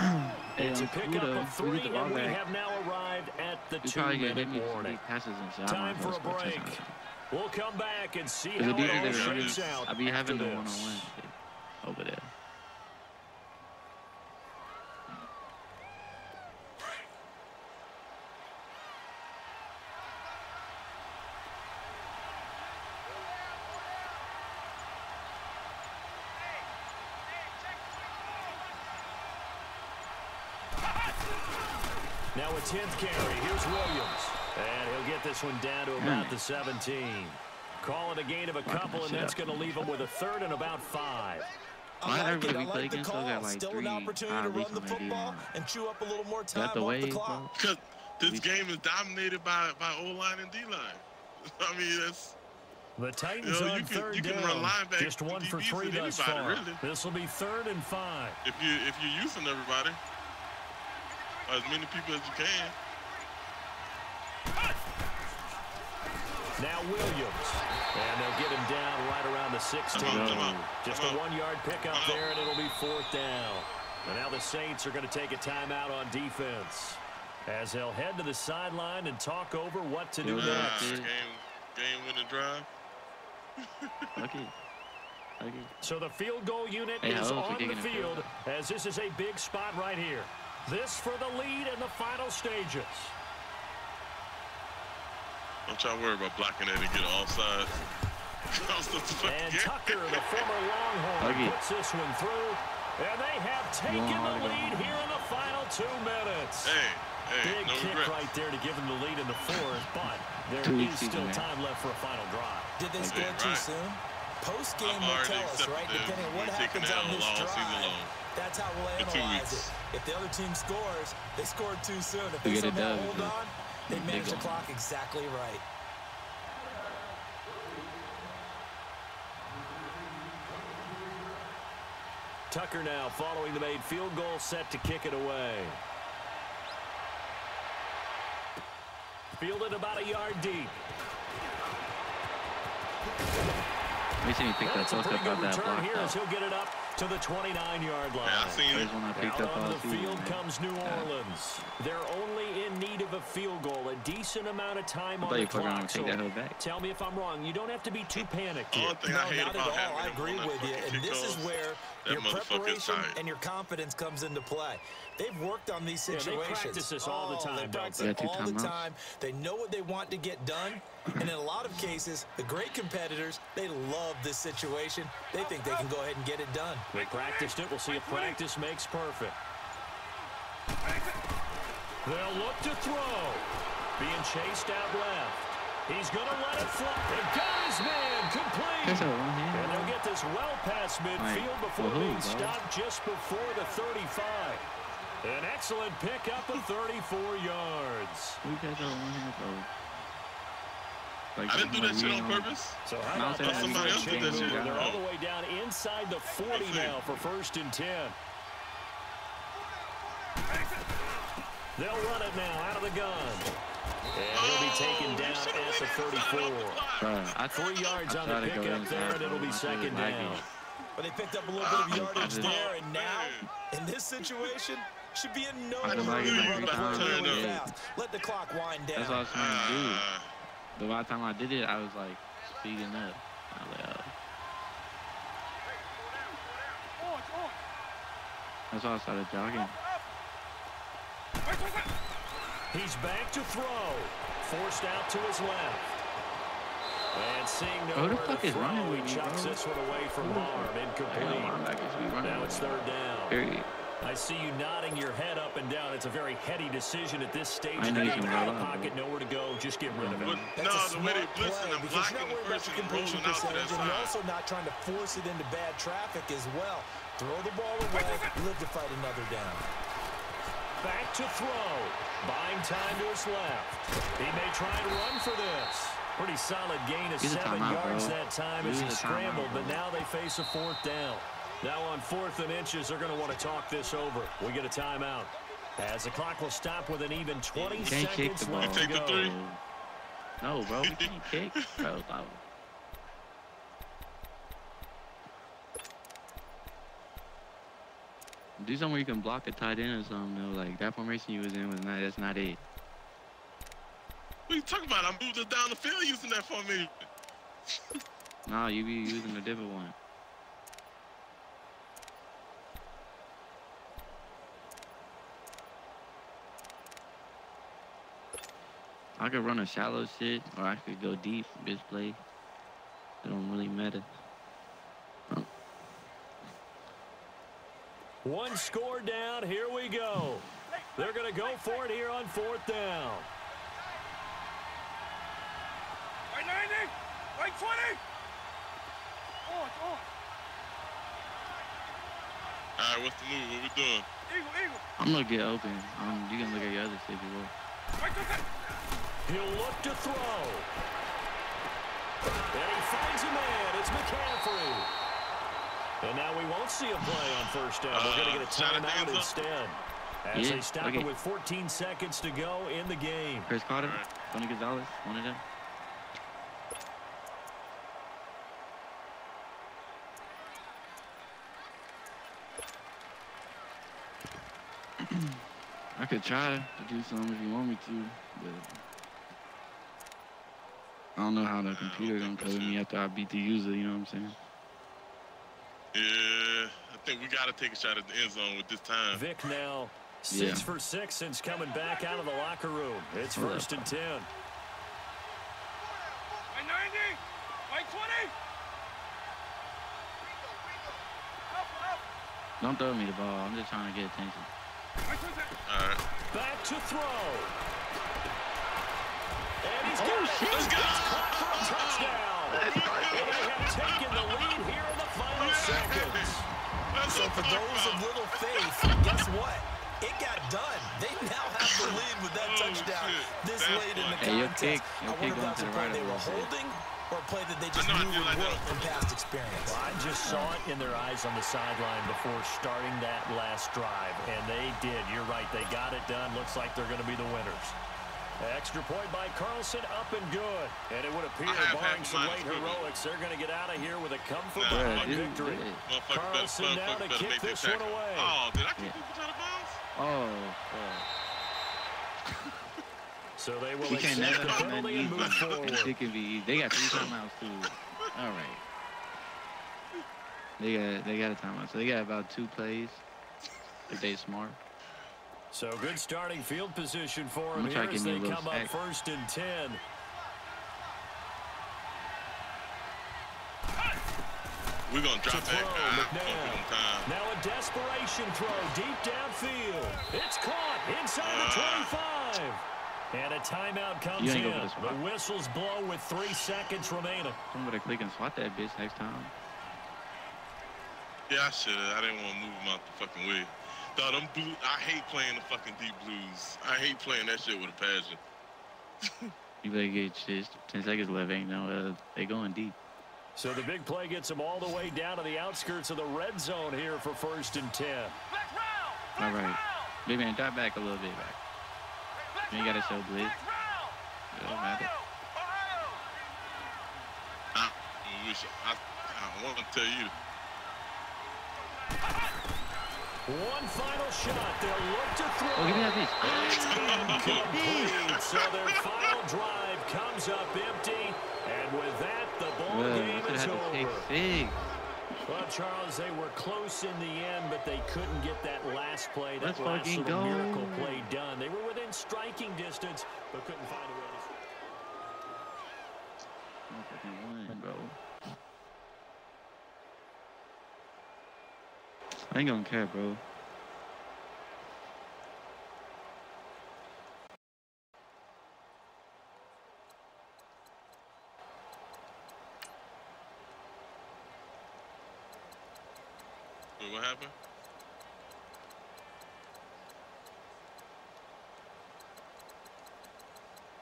It's a pickup of 3, and we have now arrived at the 2-minute warning. Time for a break. We'll come back and see how it all shakes out. I'll be having the one-on-one over there. Now a 10th carry. Here's Williams. And he'll get this one down to about the 17. Call it a gain of a couple, and that's going to leave him with a 3rd and about 5. I like the call. Still an opportunity to run the football and chew up a little more time off the clock. Because this game is dominated by O-line and D-line. I mean, The Titans on third down. Just 1 for 3 thus far. Really. This will be 3rd and 5. If you're using everybody, as many people as you can. Now Williams, and they'll get him down right around the 16. Just a 1-yard pickup there, and it'll be 4th down. And now the Saints are going to take a timeout on defense, as they'll head to the sideline and talk over what to do next. Game-winning drive. Okay. So the field goal unit is on the field, as this is a big spot right here. This for the lead in the final stages. Don't y'all worry about blocking that and get offside. And Tucker, the former Longhorn, puts this one through. And they have taken the lead here in the final 2 minutes. Big kick right there to give them the lead in the 4th, but there is still time left for a final drive. Did they score too soon? Post-game will tell us, right? Depending on what happens on this drive, that's how we'll analyze it. If the other team scores, they scored too soon. If they somehow hold on, they manage the clock exactly right. Tucker now following the made field goal, set to kick it away. Fielded about a yard deep. Make sure you pick that post up about that block. Here as he'll get it up to the 29-yard line. Yeah, I seen it. Out on the field comes New Orleans. They're only in need of a field goal, a decent amount of time on the clock. So tell me if I'm wrong. You don't have to be too panicked here. No, not at all. I agree with you. And this is where your preparation and your confidence comes into play. They've worked on these situations. They practice this all the time. They practice it all the time. They know what they want to get done. And in a lot of cases, the great competitors, they love this situation. They think they can go ahead and get it done. They practiced it. We'll see if practice makes perfect. They'll look to throw. Being chased out left. He's going to let it fly. They got his man complete. And they'll get this well past midfield before being stopped just before the 35. An excellent pickup of 34 yards. I didn't do that shit on purpose. So how about that? Somebody else did that shit. They're all the way down inside the 40 now for 1st and 10. They'll run it now out of the gun. And he'll be taken down at the 34. 3 yards on the pickup there, and it'll be 2nd down. But they picked up a little bit of yardage there, and now, in this situation, should be in no hurry to run really fast. Let the clock wind down. That's what I was trying to do. The last time I did it, I was like speeding up. I was like, That's why I started jogging. He's back to throw. Forced out to his left. And seeing nowhere to throw, he chucks this one away from Barb. Incomplete. Now it's 3rd down. Period. I see you nodding your head up and down. It's a very heady decision at this stage. Out of the pocket, nowhere to go. Just get rid of it. No, the way they blitzing and blocking the person and rolling out to that side. And you're also not trying to force it into bad traffic as well. Throw the ball away, live to fight another down. Back to throw. Buying time to his left. He may try and run for this. Pretty solid gain of 7 yards that time as he scrambled, but now they face a 4th down. Now on 4th and inches, they're going to want to talk this over. We get a timeout. As the clock will stop with an even 20 seconds left to go. No, bro, we can't kick. Bro, no. Do something where you can block a tight end or something, though. Like, that formation you was in was not, that's not it. What are you talking about? I moved us down the field using that formation. Nah, you be using a different one. I could run a shallow shit, or I could go deep, bitch play. It don't really matter. One score down, here we go. They're going to go for it here on 4th down. Right 90, right 20. On. All right, what's the move? What we doing? Eagle. I'm going to get open. You can look at your other shit if you will. Right to that. He'll look to throw. And he finds a man. It's McCaffrey. And now we won't see a play on first down. We're going to get a timeout instead. As they stop it with 14 seconds to go in the game. Chris Carter, Tony Gonzalez, one of them. I could try to do something if you want me to, but I don't know how the computer gonna code me after I beat the user, you know what I'm saying? Yeah, I think we gotta take a shot at the end zone with this time. Vic now 6 for 6 since coming back out of the locker room. It's 1st and 10. By 90, by 20. Don't throw me the ball. I'm just trying to get attention. All right. Back to throw. And he's got shit. Let's go. For a touchdown. And they have taken the lead here in the final seconds. So for those of little faith, guess what? It got done. They now have the lead with that touchdown this late in the contest. I wonder if that's a play they were holding or a play that they just knew would work from past experience. Well, I just saw it in their eyes on the sideline before starting that last drive, and they did. You're right. They got it done. Looks like they're going to be the winners. Extra point by Carlson, up and good. And it would appear, barring some late heroics, they're going to get out of here with a come-from-behind victory. Carlson now to kick this one away. Oh, did I kick people out of bounds? Oh, fuck. So they will accept the penalty and move forward. It can be. They got 3 timeouts too. All right. They got a timeout. So they got about 2 plays if they smart. So good starting field position for them here as they come up 1st and 10. We're going to drop back. Now a desperation throw deep downfield. It's caught inside the 25. And a timeout comes in. The whistles blow with 3 seconds remaining. Somebody click and swat that bitch next time. Yeah, I should have. I didn't want to move him out the fucking way. Dog, them blue, I hate playing the fucking deep blues. I hate playing that shit with a passion. You better get shit. 10 seconds left. Ain't no, they going deep. So the big play gets them all the way down to the outskirts of the red zone here for 1st and 10. All right. Big man, drop back a little bit back. You ain't got to show blitz. It don't matter. I want to tell you. One final shot. They'll look to throw. Oh, give me that It's incomplete. So their final drive comes up empty. And with that, the ball game is over. Well, Charles, they were close in the end, but they couldn't get that last play, that last little miracle play done. They were within striking distance, but couldn't find a way to win, bro. I ain't gonna care, bro. What happened?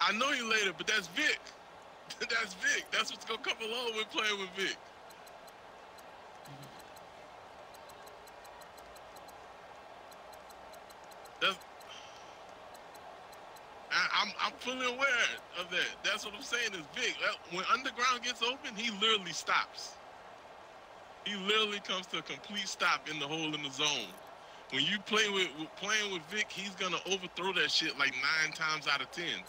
I know you later, but that's Vic. That's Vic. That's what's gonna come along with playing with Vic. I'm fully aware of that. That's what I'm saying is Vic. When underground gets open, he literally stops. He literally comes to a complete stop in the hole in the zone. When you playing with Vic, he's gonna overthrow that shit like 9 times out of 10.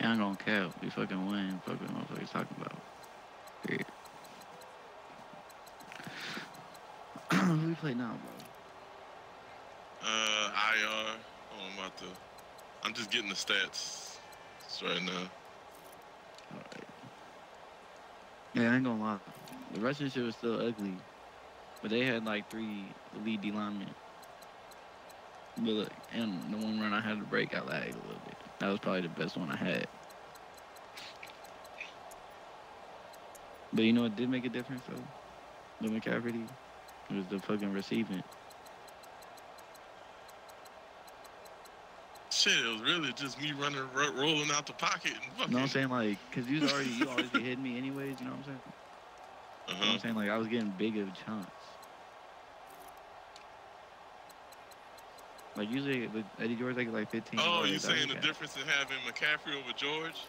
I ain't gonna care. We fucking win. Fuck what motherfuckers talking about. Period. Who we play now, bro? IR. Oh, I'm just getting the stats right now. Alright. Yeah, I ain't gonna lie. The Russian shit was still ugly. But they had like 3 elite D linemen. But look, and the one run I had to break, I lagged a little bit. That was probably the best one I had. But you know what did make a difference though? The McCaffrey. It was the fucking receiving. Shit, it was really just me rolling out the pocket and fucking. No, I'm saying like, cause you always be hitting me anyways. You know what I'm saying? You know what I'm saying, like, I was getting bigger chunks. Like usually with Eddie George, like 15. Oh, you saying the difference in having McCaffrey over George?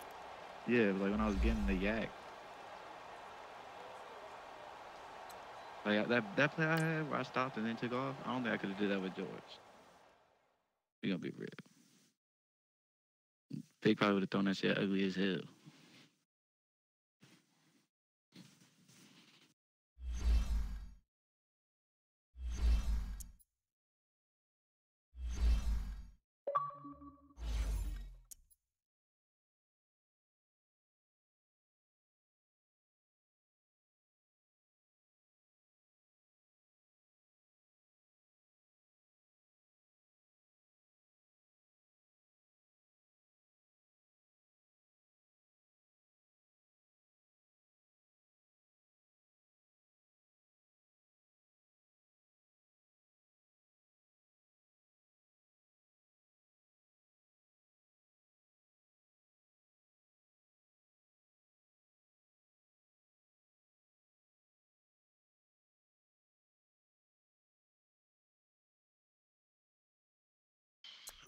Yeah, but like when I was getting the yak. Like that play I had where I stopped and then took off, I don't think I could have did that with George. We gonna be real. Pig probably would have thrown that shit ugly as hell.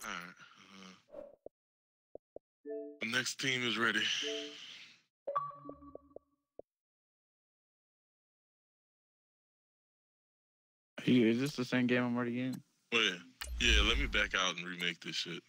All right. The next team is ready. Is this the same game I'm already in? Oh, yeah. Yeah, let me back out and remake this shit.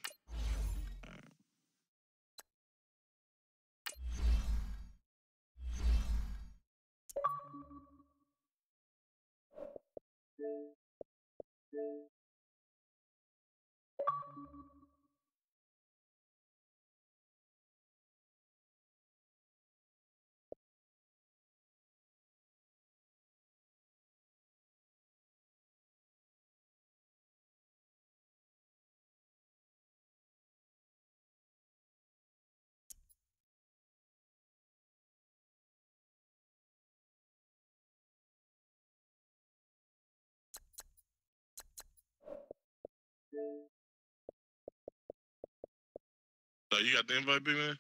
You got the invite, big man?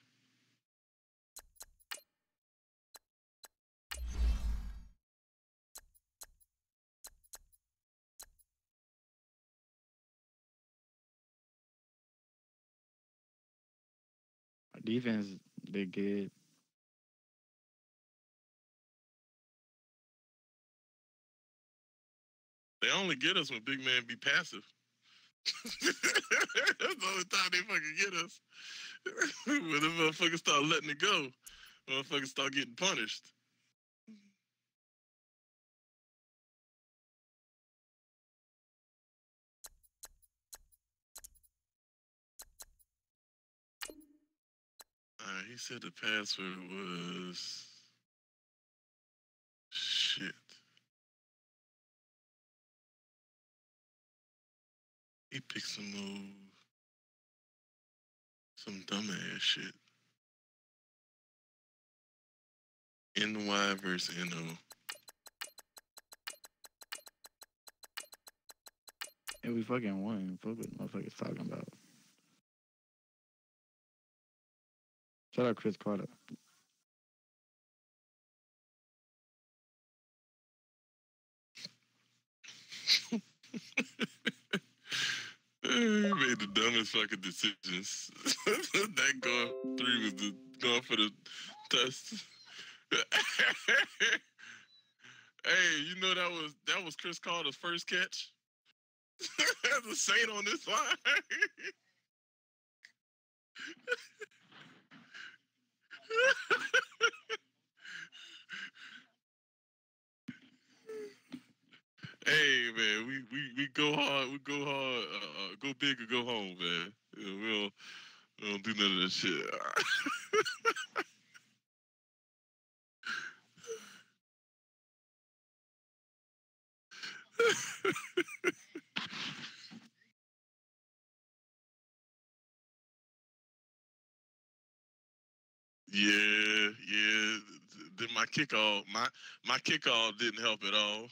Our defense did good. They only get us when big man be passive. That's the only time they fucking get us. When the motherfuckers start letting it go, motherfuckers start getting punished. He said the password was shit. He picked some dumbass shit. NY versus NO. And we fucking won. Fuck what motherfuckers talking about. Shout out Chris Carter. He made the dumbest fucking decisions. That going 3 was going for the test. Hey, you know that was Chris Carter's first catch. The Saint on this line. Hey man, we go hard, go big or go home, man. We don't do none of that shit. Yeah. Then my kickoff didn't help at all.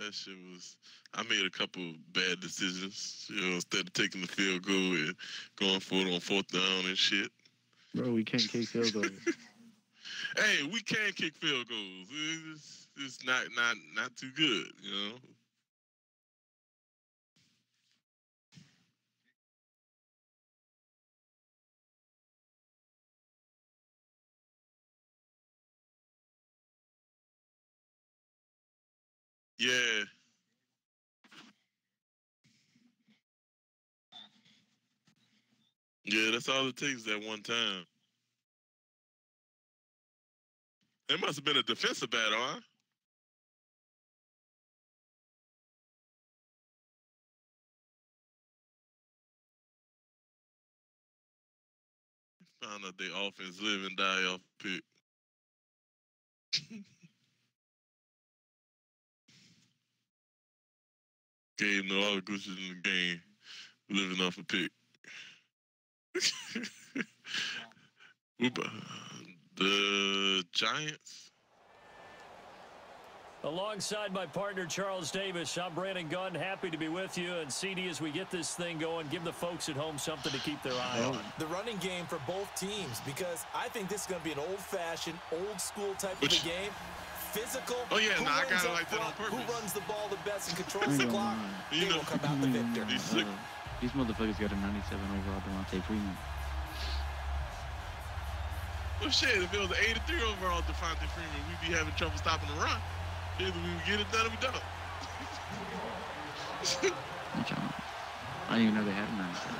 That shit was. I made a couple bad decisions. You know, instead of taking the field goal and going for it on 4th down and shit. Bro, we can't kick field goals. Hey, we can kick field goals. It's not too good, you know. Yeah. Yeah, that's all it takes that one time. It must have been a defensive battle, huh? Found out their offense live and die off pick. Game, no other glitches in the game, living off a pick. The Giants. Alongside my partner, Charles Davis, I'm Brandon Gunn. Happy to be with you. And CD, as we get this thing going, give the folks at home something to keep their eye on. The running game for both teams, because I think this is going to be an old-fashioned, old-school type of a game. Physical. Oh, yeah, I got it like that on purpose. Who runs the ball the best and controls the clock, they will come out the victor. These motherfuckers got a 97 overall Devontae Freeman. Well, shit, if it was an 83 overall Devontae Freeman, we'd be having trouble stopping the run. Either we would get it done or we don't. I didn't even know they had a 97.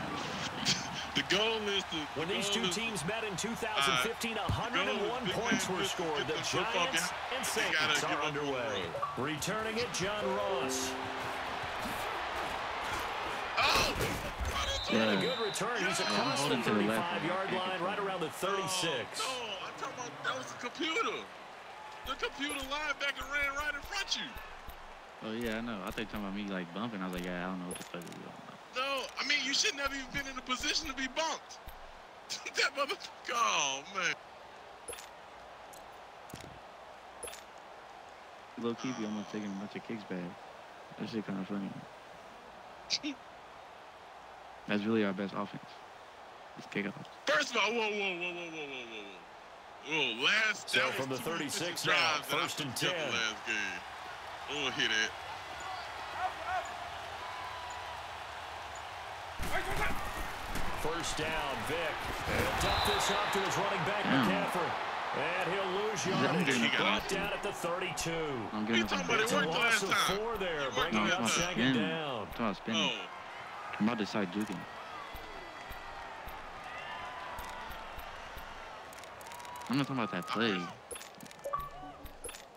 The goal is to... When these two teams met in 2015, 101 points were scored. The Giants and Saints are underway. Returning it, John Ross. Oh! Yeah. A good return. He's across the 35-yard line, right around the 36. No, I'm talking about that was the computer. The computer linebacker ran right in front of you. Oh, yeah, I know. I thought you were talking about me, like, bumping. I was like, yeah, I don't know what the fuck is going on. No, I mean, you shouldn't have even been in a position to be bumped. That motherfucker, oh, man. Low-key, I'm almost taking a bunch of kicks back. That shit kind of funny. That's really our best offense. It's kickoffs. First of all, whoa. Last so from the 36 now, 1st and 10. Last game. Oh, hit it. First down, Vic. He'll dump this off to his running back, McCaffrey. And he'll lose yardage. He brought down at the 32. I'm getting talking about it worked last time. 4 there, bringing up 2nd down. I'm about to start duking. I'm not talking about that play.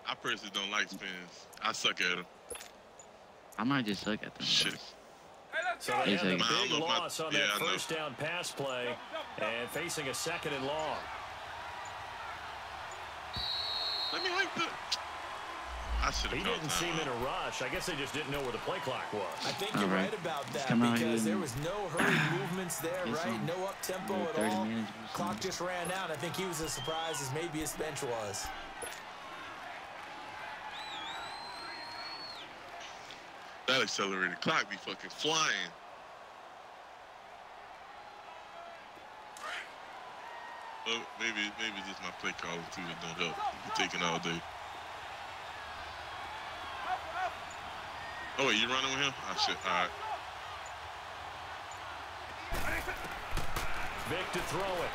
I personally don't like spins. I suck at them. I might just suck at them. Shit. So they had a big loss on that first down pass play and facing a 2nd and long. Let me hike the... He didn't seem in a rush. I guess they just didn't know where the play clock was. I think you're right about that because there was no hurried movements there, right? No up-tempo at all. Clock just ran out. I think he was as surprised as maybe his bench was. That accelerated clock be fucking flying. Well, maybe just my play calling too that don't help. You're taking all day. Oh, wait, you running with him? Oh, shit. All right. Vic to throw it.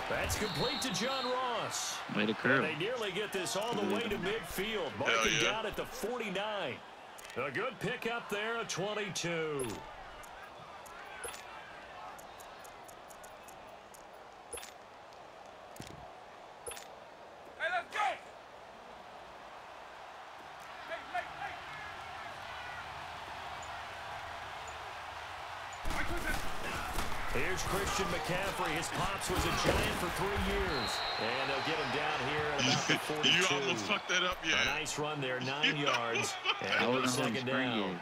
That's complete to John Ross. Way to curl. They nearly get this all the way to midfield. Marking down at the 49. A good pickup there at 22. Here's Christian McCaffrey. His pops was a Giant for 3 years. And they'll get him down here at about the 42. You almost fucked that up, yeah. A nice run there, 9 yards. And 2nd down.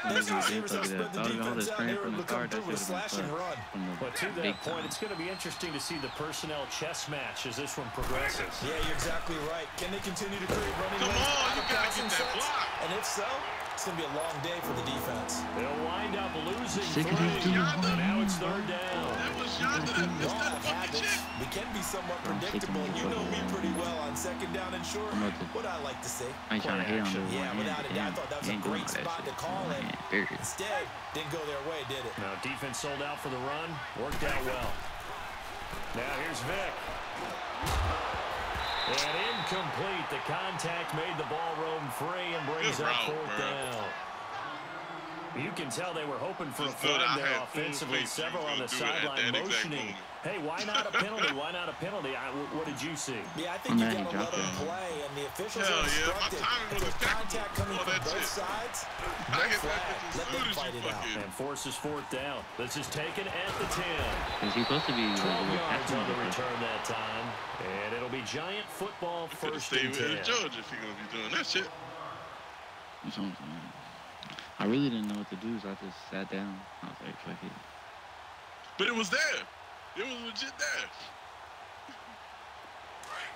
Those receivers have spread the defense out. They were able to come through with a slash and run. But to that point, it's going to be interesting to see the personnel chess match as this one progresses. Yeah, you're exactly right. Can they continue to create running lanes? Come on, you got to get that block. And if so, it's going to be a long day for the defense. They'll wind up losing 3. Now it's 3rd down. That was Yonda that missed that fucking chip. We can be somewhat predictable. You know me pretty well on 2nd down and short. What I like to say. I ain't trying to hit on the Yeah, without a doubt, I thought that was a great spot to call in. Instead, didn't go their way, did it? Now defense sold out for the run. Worked out well. Now here's Vick. And incomplete. The contact made the ball roam free and brings up 4th down. You can tell they were hoping for a flag there offensively. Several on the sideline motioning. Hey, why not a penalty? Why not a penalty? What did you see? Yeah, I think you got to let them play, and the officials are instructed. If there's contact coming from both sides, no flag. Let them fight it out. And forces 4th down. This is taken at the 10. Is he supposed to be 12 yards on the return that time. And it'll be Giant football 1st and 10. George if you're going to be doing that shit. That's what I'm saying. I really didn't know what to do, so I just sat down. I was like, fuck it. But it was there. It was legit there.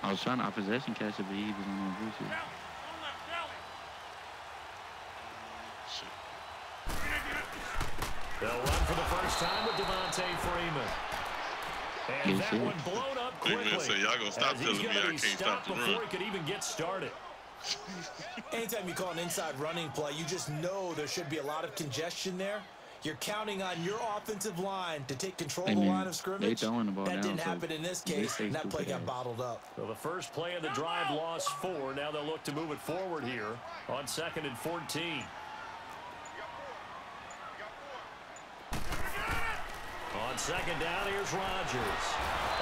I was trying to possession catch it, but he was on my bullshit. They'll run for the first time with Devontae Freeman. And that one blown up quickly. Say, y'all gonna stop telling me I can't stop the run. Before he could even get started. Anytime you call an inside running play, you just know there should be a lot of congestion there. You're counting on your offensive line to take control of the line of scrimmage. That didn't happen in this case, and that play got bottled up. Well, the first play of the drive lost 4. Now they'll look to move it forward here on 2nd and 14. On 2nd down, here's Rodgers.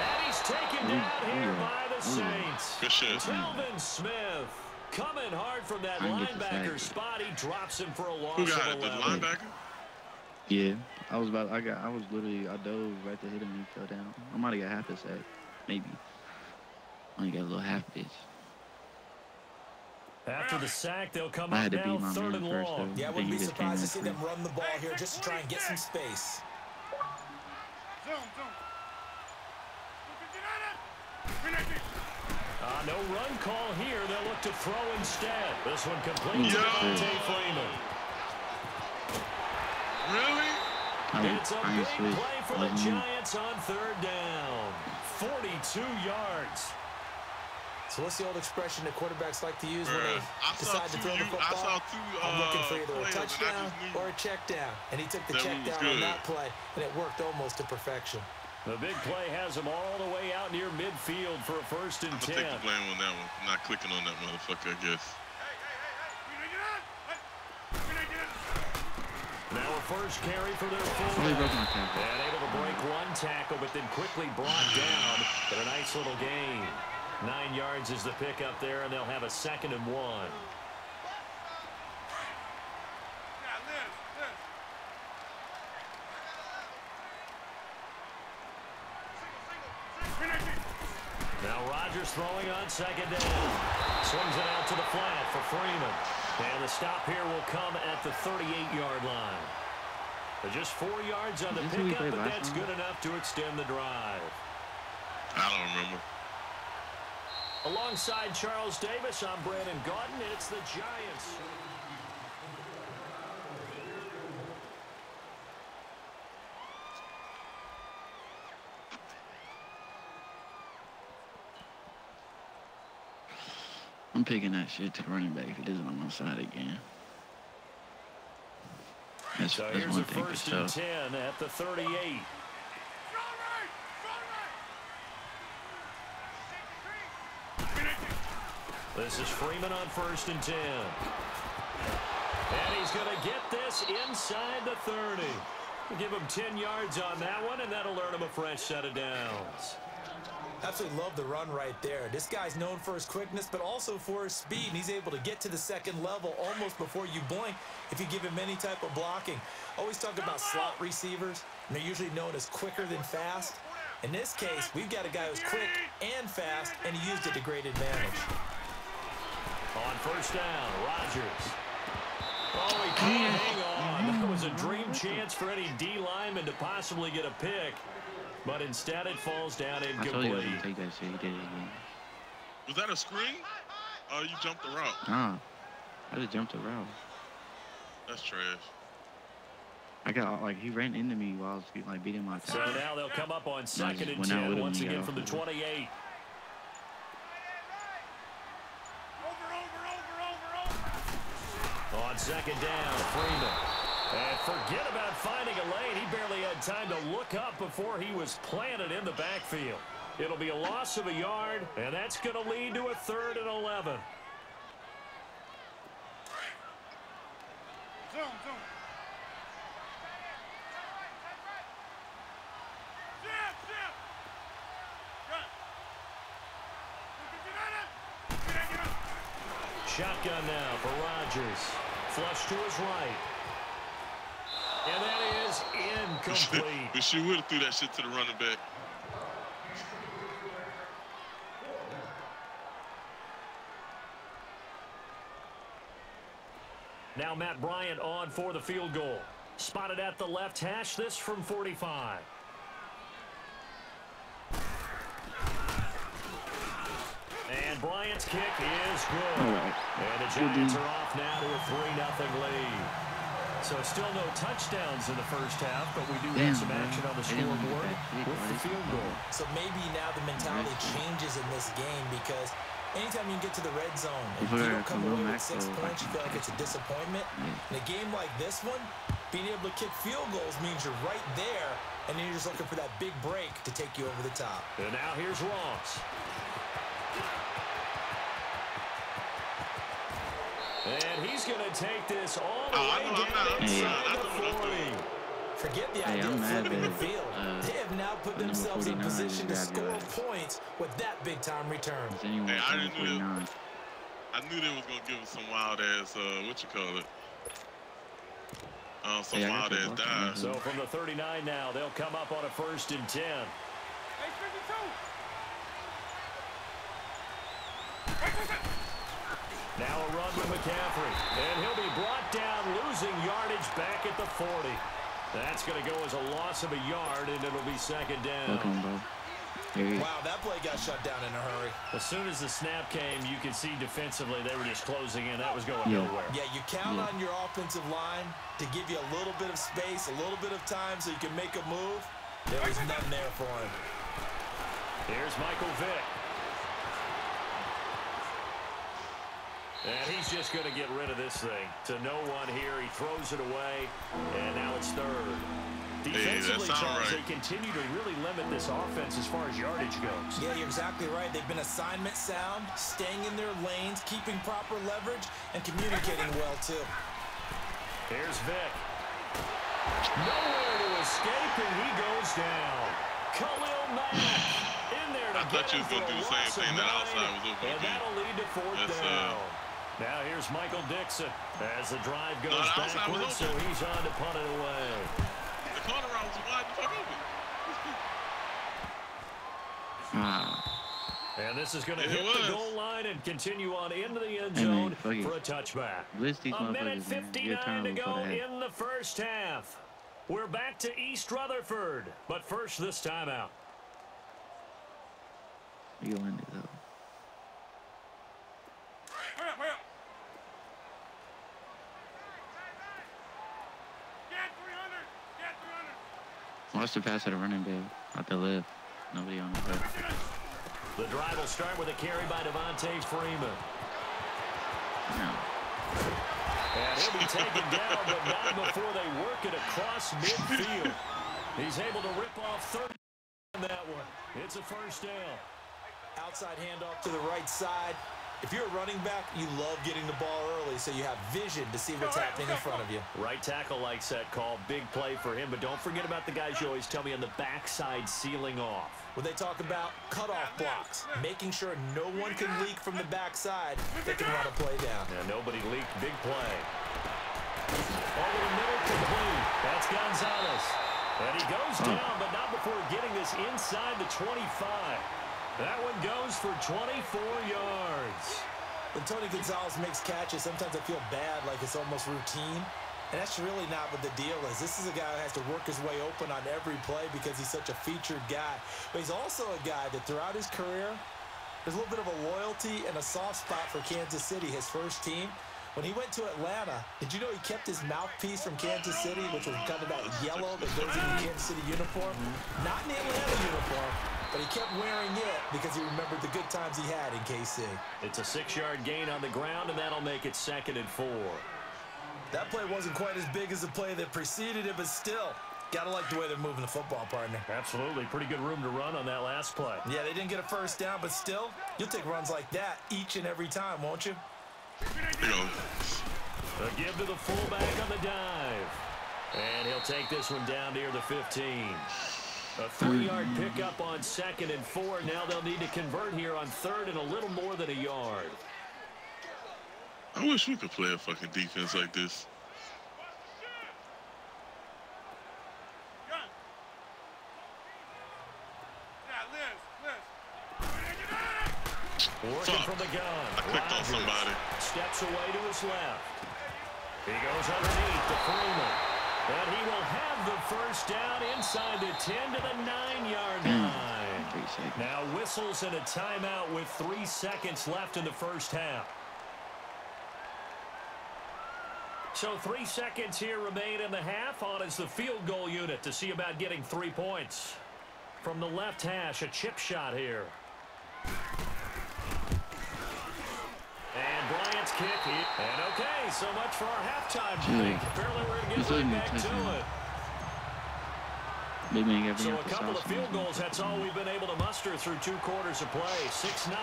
And he's taken down here by the Saints. Good shit. Telvin Smith coming hard from that linebacker spot. He drops him for a loss. Who got it? The linebacker? Yeah, I was literally, I dove right to hit him and he fell down. I might have got half a sack, maybe. Only got a little half bitch. After the sack, they'll come up now 3rd and long. Yeah, I wouldn't be surprised to see them run the ball here just to try and get some space. No run call here. They'll look to throw instead. This one complete to Devontae Freeman. Really? It's a big play for the Giants on 3rd down. 42 yards. So what's the old expression that quarterbacks like to use when they decide to throw the football? I'm looking for either a touchdown or a check down. And he took the check down on that play, and it worked almost to perfection. The big play has him all the way out near midfield for a 1st and 10. I'll take the blame on that one. Not clicking on that motherfucker, I guess. Now a first carry for their fullback. And able to break one tackle, but then quickly brought down. But a nice little gain. 9 yards is the pickup there, and they'll have a 2nd and 1. Now Rodgers throwing on 2nd down. Swings it out to the flat for Freeman. And the stop here will come at the 38-yard line. Just 4 yards on the pickup, but that's good enough to extend the drive. I don't remember. Alongside Charles Davis, I'm Brandon Gaudin. It's the Giants. I'm picking that shit to the running back if it isn't on my side again. That's here's one a thing 1st and 10 at the 38. This is Freeman on 1st and 10. And he's going to get this inside the 30. We'll give him 10 yards on that one, and that'll earn him a fresh set of downs. Absolutely love the run right there. This guy's known for his quickness, but also for his speed, and he's able to get to the 2nd level almost before you blink if you give him any type of blocking. Always talk about slot receivers, and they're usually known as quicker than fast. In this case, we've got a guy who's quick and fast, and he used it to great advantage. On 1st down, Rodgers. Oh, he can't hang on. That was a dream chance for any D lineman to possibly get a pick. But instead it falls down incomplete. I told you I was going to take that shit. He did it again. Was that a screen? Oh, you jumped the route. Nah. I just jumped the route. That's trash. I got, like, he ran into me while I was, like, beating my So tackle. now they'll come up on 2nd and 10 once again from the 28. On 2nd down, Freeman. And forget about finding a lane. He barely had time to look up before he was planted in the backfield. It'll be a loss of a yard, and that's going to lead to a 3rd and 11. Shotgun now for Rodgers. Flush to his right. And that is incomplete. Wish you would have threw that shit to the running back. Now Matt Bryant on for the field goal. Spotted at the left hash, this from 45. And Bryant's kick is good. And the Giants are off now to a 3-0 lead. So still no touchdowns in the first half, but we do have some action on the scoreboard with the field goal. So maybe now the mentality changes in this game because anytime you get to the red zone, if you don't come away with 6 points, you feel like it's a disappointment. In a game like this one, being able to kick field goals means you're right there, and then you're just looking for that big break to take you over the top. And now here's Ross. And he's going to take this all the way down inside the 40. Forget the idea of flipping the field. They have now put themselves in position to score points with that big-time return. Hey, I knew they was going to give us some wild-ass, what you call it? Some wild-ass dive. So from the 39 now, they'll come up on a 1st and 10. Now a run with McCaffrey. And he'll be brought down, losing yardage back at the 40. That's going to go as a loss of a yard, and it'll be 2nd down. Wow, that play got shut down in a hurry. As soon as the snap came, you could see defensively they were just closing in. That was going nowhere. Yeah, you count on your offensive line to give you a little bit of space, a little bit of time so you can make a move. There was none there for him. Here's Michael Vick. And he's just going to get rid of this thing. To no one here. He throws it away, and now it's 3rd. Defensively, Charles, they continue to really limit this offense as far as yardage goes. Yeah, you're exactly right. They've been assignment sound, staying in their lanes, keeping proper leverage, and communicating well, too. Here's Vick. Nowhere to escape, and he goes down. Khalil Mack in there to I thought you was going to do the same thing. That outside was open. And that'll lead to 4th down. Now here's Michael Dixon as the drive goes backwards, so he's on to punt it away. The corner route was wide the fuck open. And this is going to hit the goal line and continue on into the end zone for a touchback. A minute 59 to go in the first half. We're back to East Rutherford, but first this timeout. You end it though. Watch the pass at a running back out the left. Nobody on the left. The drive will start with a carry by Devontae Freeman. No. And he'll be taken down, but not before they work it across midfield. He's able to rip off 30 on that one. It's a 1st down. Outside handoff to the right side. If you're a running back, you love getting the ball early so you have vision to see what's happening in front of you. Right tackle likes that call. Big play for him, but don't forget about the guys you always tell me on the backside sealing off. When they talk about cutoff blocks, making sure no one can leak from the backside, they can run a play down. And nobody leaked. Big play. Over the middle, complete. That's Gonzalez. And he goes down, but not before getting this inside the 25. That one goes for 24 yards. When Tony Gonzalez makes catches, sometimes I feel bad, like it's almost routine. And that's really not what the deal is. This is a guy who has to work his way open on every play because he's such a featured guy. But he's also a guy that throughout his career, there's a little bit of a loyalty and a soft spot for Kansas City, his first team. When he went to Atlanta, did you know he kept his mouthpiece from Kansas City, which was kind of that yellow that goes in the Kansas City uniform? Not in the Atlanta uniform, but he kept wearing it because he remembered the good times he had in KC. It's a 6-yard gain on the ground, and that'll make it 2nd and 4. That play wasn't quite as big as the play that preceded it, but still, gotta like the way they're moving the football, partner. Absolutely. Pretty good room to run on that last play. Yeah, they didn't get a first down, but still, you'll take runs like that each and every time, won't you? A give to the fullback on the dive. And he'll take this one down near the 15. A 3-yard pickup on 2nd and 4. Now they'll need to convert here on 3rd and a little more than a yard. I wish we could play a fucking defense like this. Working from the gun. I clicked on somebody. Steps away to his left. He goes underneath to Freeman. But he will have the first down inside the 10 to the 9-yard line. Now whistles and a timeout with 3 seconds left in the first half. So 3 seconds here remain in the half. On is the field goal unit to see about getting 3 points. From the left hash, a chip shot here. And Bryant's kick. And okay, so much for our halftime break. Apparently we're going to get right back to it. So a couple of field goals, that's all we've been able to muster through 2 quarters of play. 6-0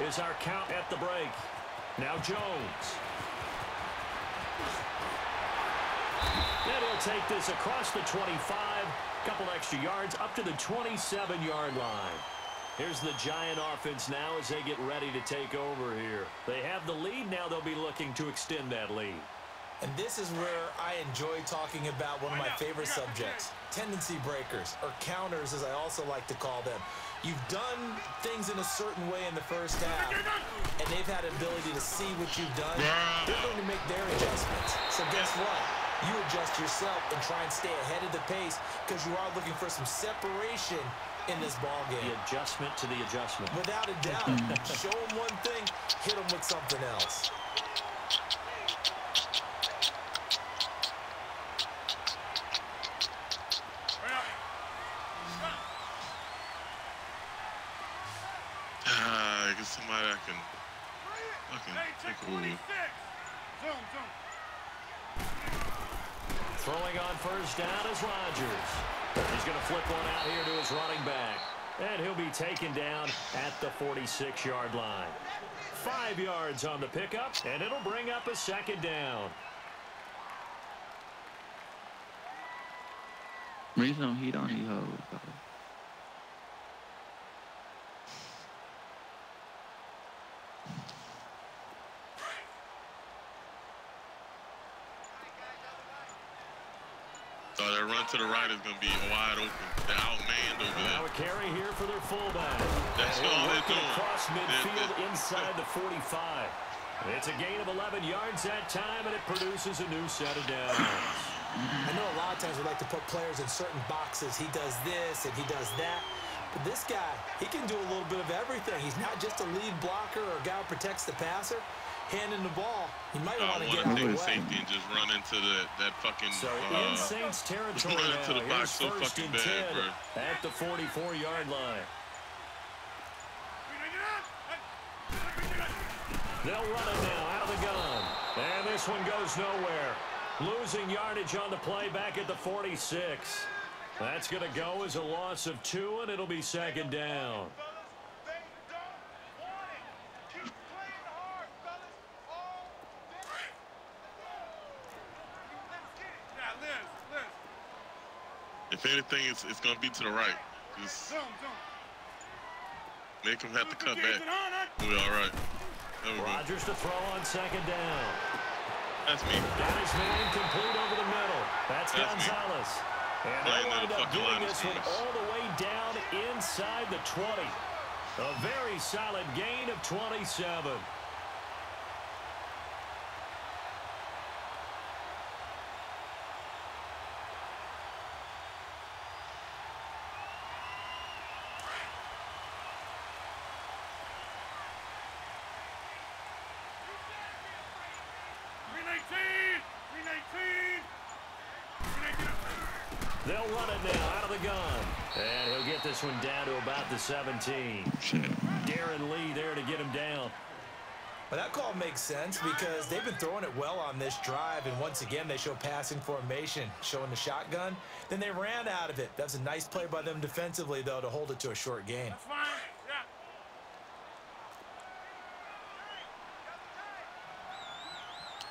is our count at the break. Now Jones. And he'll take this across the 25. Couple extra yards up to the 27-yard line. Here's the Giant offense now as they get ready to take over here. They have the lead. Now they'll be looking to extend that lead. And this is where I enjoy talking about one of my favorite subjects, tendency breakers, or counters as I also like to call them. You've done things in a certain way in the first half, and they've had an ability to see what you've done. They're going to make their adjustments. So guess what? You adjust yourself and try and stay ahead of the pace because you are looking for some separation in this ball game. The adjustment to the adjustment. Without a doubt. Show them one thing, hit them with something else. I get somebody I can take a wheel. Throwing on first down is Rodgers. He's going to flip one out here to his running back. And he'll be taken down at the 46-yard line. 5 yards on the pickup, and it'll bring up a 2nd down. Bring some heat on you, hoes. So that run to the right is going to be wide open. They're outmanned over there. Now a carry here for their fullback. That's all they're doing. Across midfield inside the 45. It's a gain of 11 yards that time, and it produces a new set of downs. I know a lot of times we like to put players in certain boxes. He does this and he does that. But this guy, he can do a little bit of everything. He's not just a lead blocker or a guy who protects the passer. Handing the ball, he might want to get out of the way. Safety and just run into that fucking. So in Saints territory run into the box so fucking bad, bro. At the 44-yard line. They'll run it now out of the gun, and this one goes nowhere. Losing yardage on the play back at the 46. That's going to go as a loss of 2, and it'll be 2nd down. If anything, it's going to be to the right. Just make him have to cut back. We'll be all right. Rodgers to throw on 2nd down. That's me. Got his man complete over the middle. That's Gonzalez. Me. And they'll wind up doing this one all the way down inside the 20. A very solid gain of 27. They'll run it now out of the gun. And he'll get this one down to about the 17. Darren Lee there to get him down. Well, that call makes sense because they've been throwing it well on this drive, and once again they show passing formation, showing the shotgun. Then they ran out of it. That's a nice play by them defensively, though, to hold it to a short gain. That's fine. Yeah.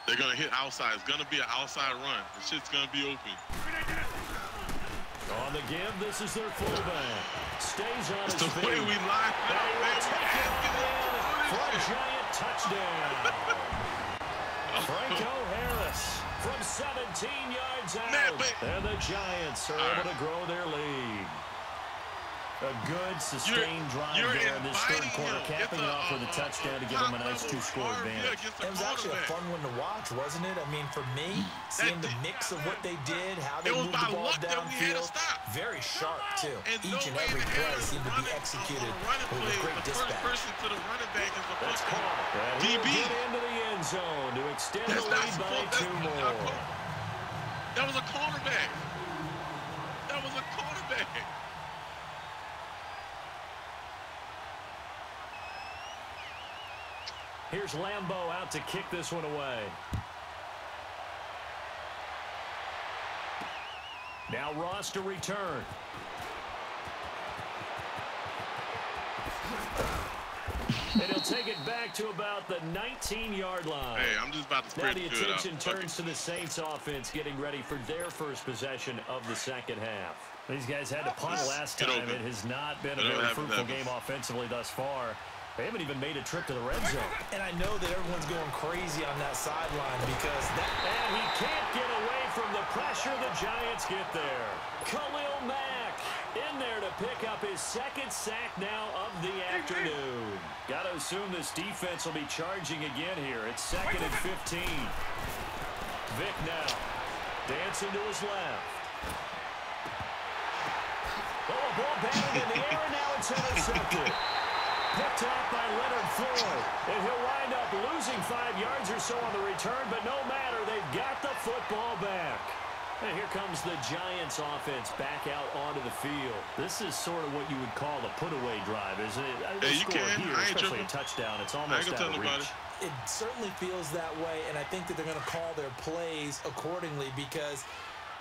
They're going to hit outside. It's going to be an outside run. The shit's going to be open. On the give, this is their fullback. Stays on his feet. It's the way we line it up. For a giant touchdown. Franco Harris from 17 yards out. And the Giants are able to grow their lead. A good, sustained drive there in this third quarter, capping it off with a touchdown to give them a nice two-score advantage. It was actually a fun one to watch, wasn't it? I mean, for me, seeing the mix of what they did, how they moved the ball downfield, very sharp, too. Each and every play seemed to be executed with a great dispatch. That's caught. DB get into the end zone to extend the lead by 2 more. That was a cornerback. That was a cornerback. Here's Lambeau out to kick this one away. Now Ross to return. And he'll take it back to about the 19-yard line. Hey, I'm just about to now the attention turns to the Saints offense getting ready for their first possession of the second half. These guys had to punt last time. It has not been a very fruitful game offensively thus far. They haven't even made a trip to the red zone. And I know that everyone's going crazy on that sideline because that... And he can't get away from the pressure. The Giants get there. Khalil Mack in there to pick up his second sack now of the afternoon. Got to assume this defense will be charging again here. It's 2nd and 15. Vick now. Dancing to his left. Oh, a ball batted in the air, and now it's intercepted. Picked off by Leonard Floyd. And he'll wind up losing 5 yards or so on the return, but no matter, they've got the football back. And here comes the Giants offense back out onto the field. This is sort of what you would call the put-away drive, isn't it? Hey, you can. Here, especially a touchdown. It's almost out of reach. It certainly feels that way, and I think that they're going to call their plays accordingly because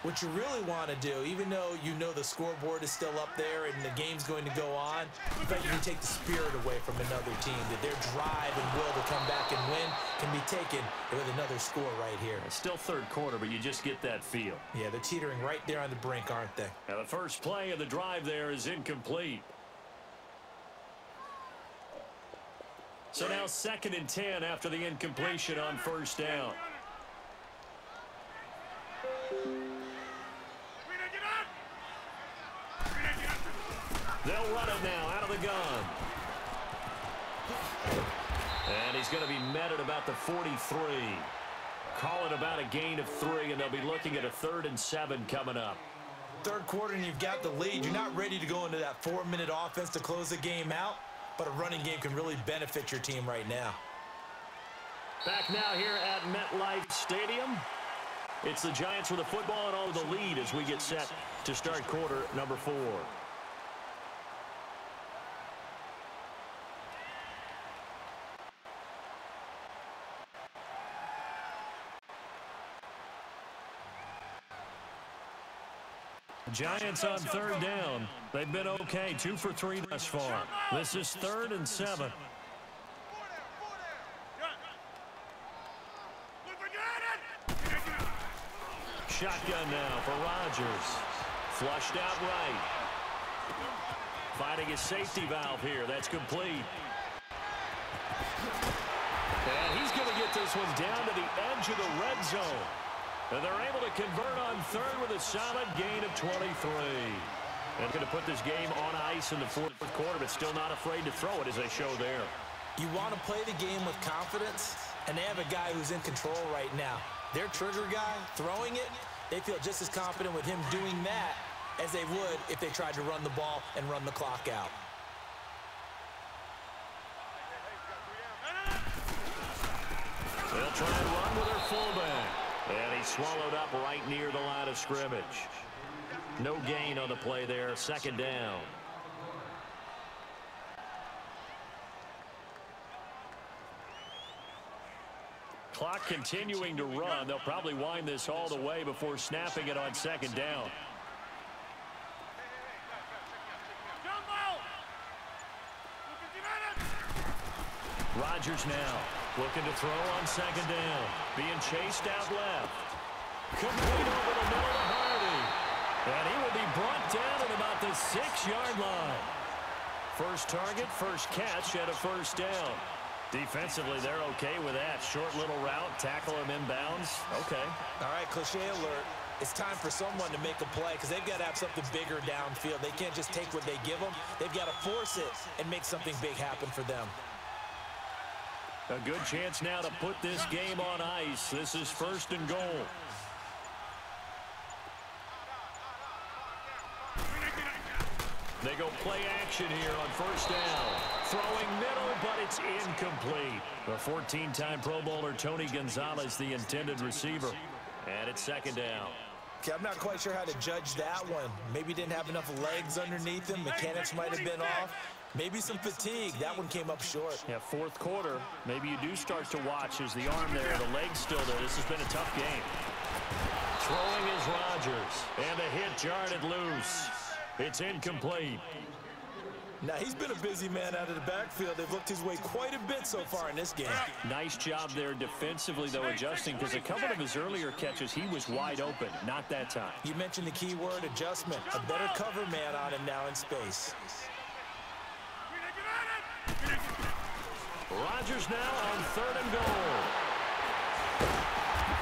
what you really want to do, even though you know the scoreboard is still up there and the game's going to go on, but you can take the spirit away from another team, that their drive and will to come back and win can be taken with another score right here. It's still third quarter, but you just get that feel. Yeah, they're teetering right there on the brink, aren't they? Now the first play of the drive there is incomplete. So now 2nd and 10 after the incompletion on first down. They'll run it now out of the gun. And he's going to be met at about the 43. Call it about a gain of 3, and they'll be looking at a 3rd and 7 coming up. Third quarter, and you've got the lead. You're not ready to go into that 4-minute offense to close the game out, but a running game can really benefit your team right now. Back now here at MetLife Stadium. It's the Giants with the football and all the lead as we get set to start quarter number 4. Giants on 3rd down. They've been okay, 2 for 3 thus far. This is 3rd and 7. Shotgun now for Rodgers. Flushed out right. Finding his safety valve here. That's complete. And he's going to get this one down to the edge of the red zone. And they're able to convert on 3rd with a solid gain of 23. And going to put this game on ice in the 4th quarter, but still not afraid to throw it as they show there. You want to play the game with confidence, and they have a guy who's in control right now. Their trigger guy throwing it, they feel just as confident with him doing that as they would if they tried to run the ball and run the clock out. They'll try and run with their fullback. And he's swallowed up right near the line of scrimmage. No gain on the play there, second down. Clock continuing to run. They'll probably wind this all the way before snapping it on second down. Rodgers now looking to throw on second down. Being chased out left. Complete over the middle to Hardy. And he will be brought down at about the 6-yard line. First target, first catch at a first down. Defensively, they're okay with that. Short little route, tackle him inbounds. Okay. All right, cliche alert. It's time for someone to make a play because they've got to have something bigger downfield. They can't just take what they give them. They've got to force it and make something big happen for them. A good chance now to put this game on ice. This is first and goal. They go play action here on first down. Throwing middle, but it's incomplete. The 14-time Pro Bowler Tony Gonzalez, the intended receiver. And it's second down. Okay, I'm not quite sure how to judge that one. Maybe didn't have enough legs underneath him. Mechanics might have been off. Maybe some fatigue. That one came up short. Yeah, fourth quarter. Maybe you do start to watch as the arm there, the leg's still there. This has been a tough game. Throwing is Rodgers. And the hit jarred loose. It's incomplete. Now, he's been a busy man out of the backfield. They've looked his way quite a bit so far in this game. Nice job there defensively, though, adjusting, because a couple of his earlier catches, he was wide open. Not that time. You mentioned the key word, adjustment. A better cover man on him now in space. Rodgers now on third and goal.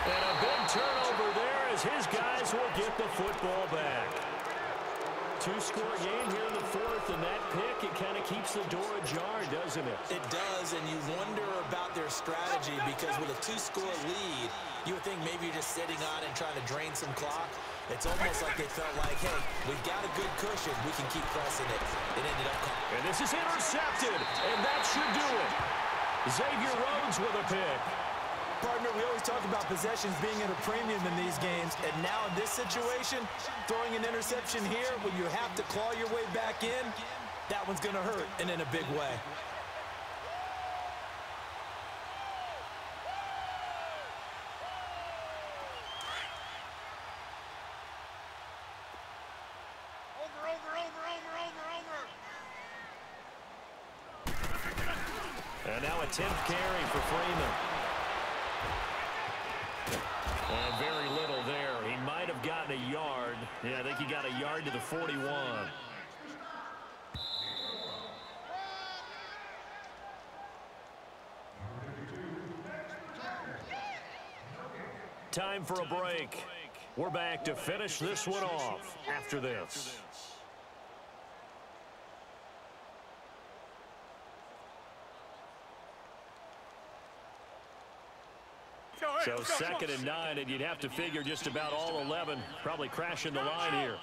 And a big turnover there as his guys will get the football back. Two-score game here in the fourth, and that pick, it kind of keeps the door ajar, doesn't it? It does, and you wonder about their strategy because with a two-score lead, you would think maybe you're just sitting on and trying to drain some clock. It's almost like they felt like, hey, we've got a good cushion. We can keep pressing it. It ended up coming. And this is intercepted, and that should do it. Xavier Rhodes with a pick. Partner, we always talk about possessions being at a premium in these games, and now in this situation, throwing an interception here when you have to claw your way back in, that one's going to hurt, and in a big way. And now a 10th carry for Freeman. And very little there. He might have gotten a yard. Yeah, I think he got a yard to the 41. Time for a break. We're back to finish this one off after this. So 2nd and 9, and you'd have to figure just about all 11 probably crashing the line here.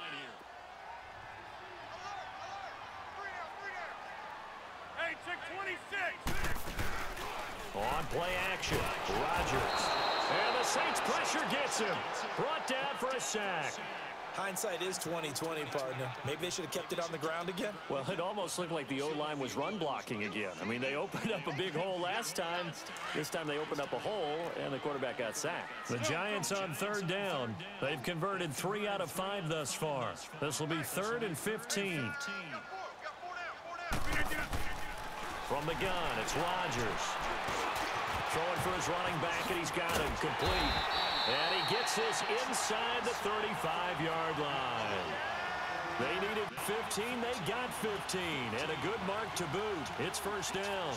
Hey, check 26. On play action, Rodgers. And the Saints pressure gets him. Brought down for a sack. Hindsight is 20/20, partner. Maybe they should have kept it on the ground again. Well, it almost looked like the O-line was run blocking again. I mean, they opened up a big hole last time. This time they opened up a hole, and the quarterback got sacked. The Giants on third down. They've converted 3 out of 5 thus far. This will be 3rd and 15. From the gun, it's Rodgers. Throwing for his running back, and he's got him complete. And he gets this inside the 35-yard line. They needed 15. They got 15. And a good mark to boot. It's first down.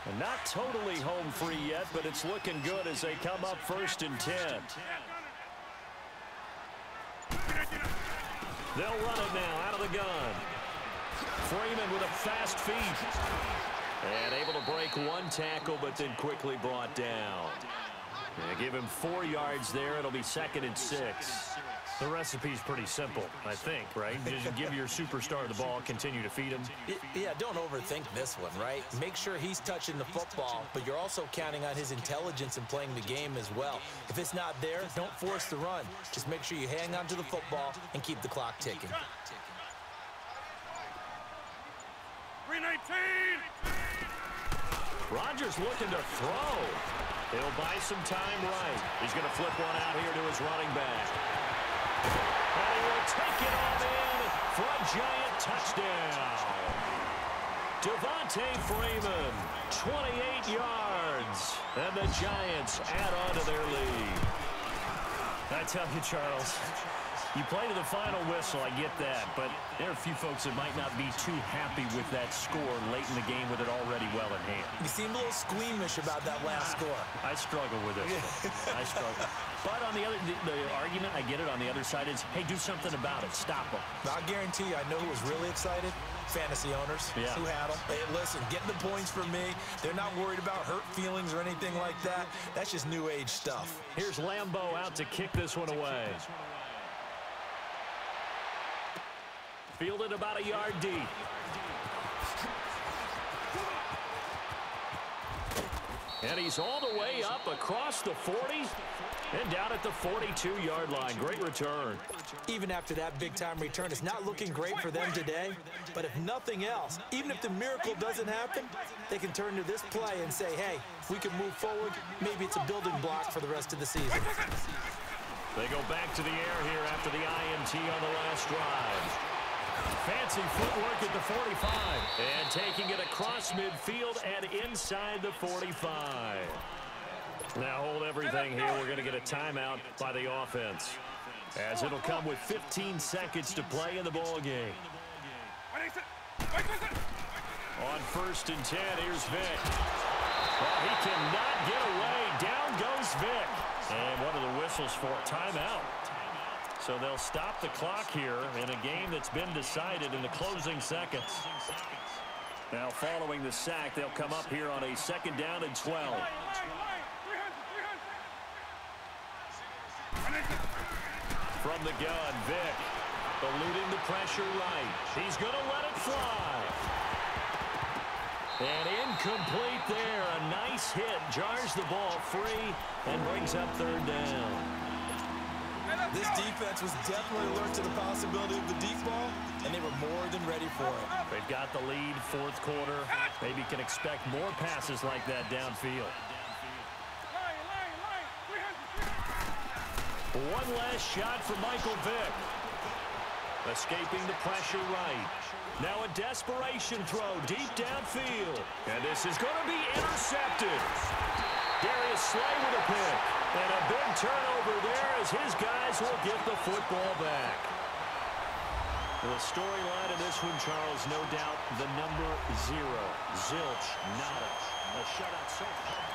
And not totally home free yet, but it's looking good as they come up 1st and 10. They'll run it now out of the gun. Freeman with a fast feet. And able to break one tackle, but then quickly brought down. They give him 4 yards there. It'll be 2nd and 6. The recipe's pretty simple, I think, right? Just give your superstar the ball, continue to feed him. Yeah, don't overthink this one, right? Make sure he's touching the football, but you're also counting on his intelligence in playing the game as well. If it's not there, don't force the run. Just make sure you hang on to the football and keep the clock ticking. 319. Rodgers looking to throw. He'll buy some time right. He's going to flip one out here to his running back. And he will take it all in for a giant touchdown. Devontae Freeman, 28 yards. And the Giants add on to their lead. I tell you, Charles, you play to the final whistle, I get that, but there are a few folks that might not be too happy with that score late in the game with it already well in hand. You seem a little squeamish about that last score. I struggle with this one. I struggle. But on the other, the argument, I get it, on the other side is, hey, do something about it. Stop them. I guarantee you, I know who was really excited. Fantasy owners who had them. Hey, listen, getting the points for me. They're not worried about hurt feelings or anything like that. That's just new age stuff. Here's Lambeau out to kick this one away. Fielded about a yard deep. And he's all the way up across the 40 and down at the 42-yard line. Great return. Even after that big-time return, it's not looking great for them today. But if nothing else, even if the miracle doesn't happen, they can turn to this play and say, hey, if we can move forward, maybe it's a building block for the rest of the season. They go back to the air here after the INT on the last drive. Fancy footwork at the 45. And taking it across midfield and inside the 45. Now hold everything here. We're going to get a timeout by the offense, as it'll come with 15 seconds to play in the ball game. On 1st and 10, here's Vick. Well, he cannot get away. Down goes Vick. And one of the whistles for timeout. So they'll stop the clock here in a game that's been decided in the closing seconds. Now following the sack, they'll come up here on a 2nd down and 12. From the gun, Vick eluding the pressure right. He's going to let it fly. And incomplete there. A nice hit. Jars the ball free and brings up 3rd down. This defense was definitely alert to the possibility of the deep ball, and they were more than ready for it. They've got the lead, 4th quarter. Maybe can expect more passes like that downfield. One last shot for Michael Vick. Escaping the pressure right. Now a desperation throw deep downfield. And this is going to be intercepted. Darius Slay with a pick. And a big turnover there as his guys will get the football back. The storyline of this one, Charles, no doubt the number 0. Zilch, nada. A shutout.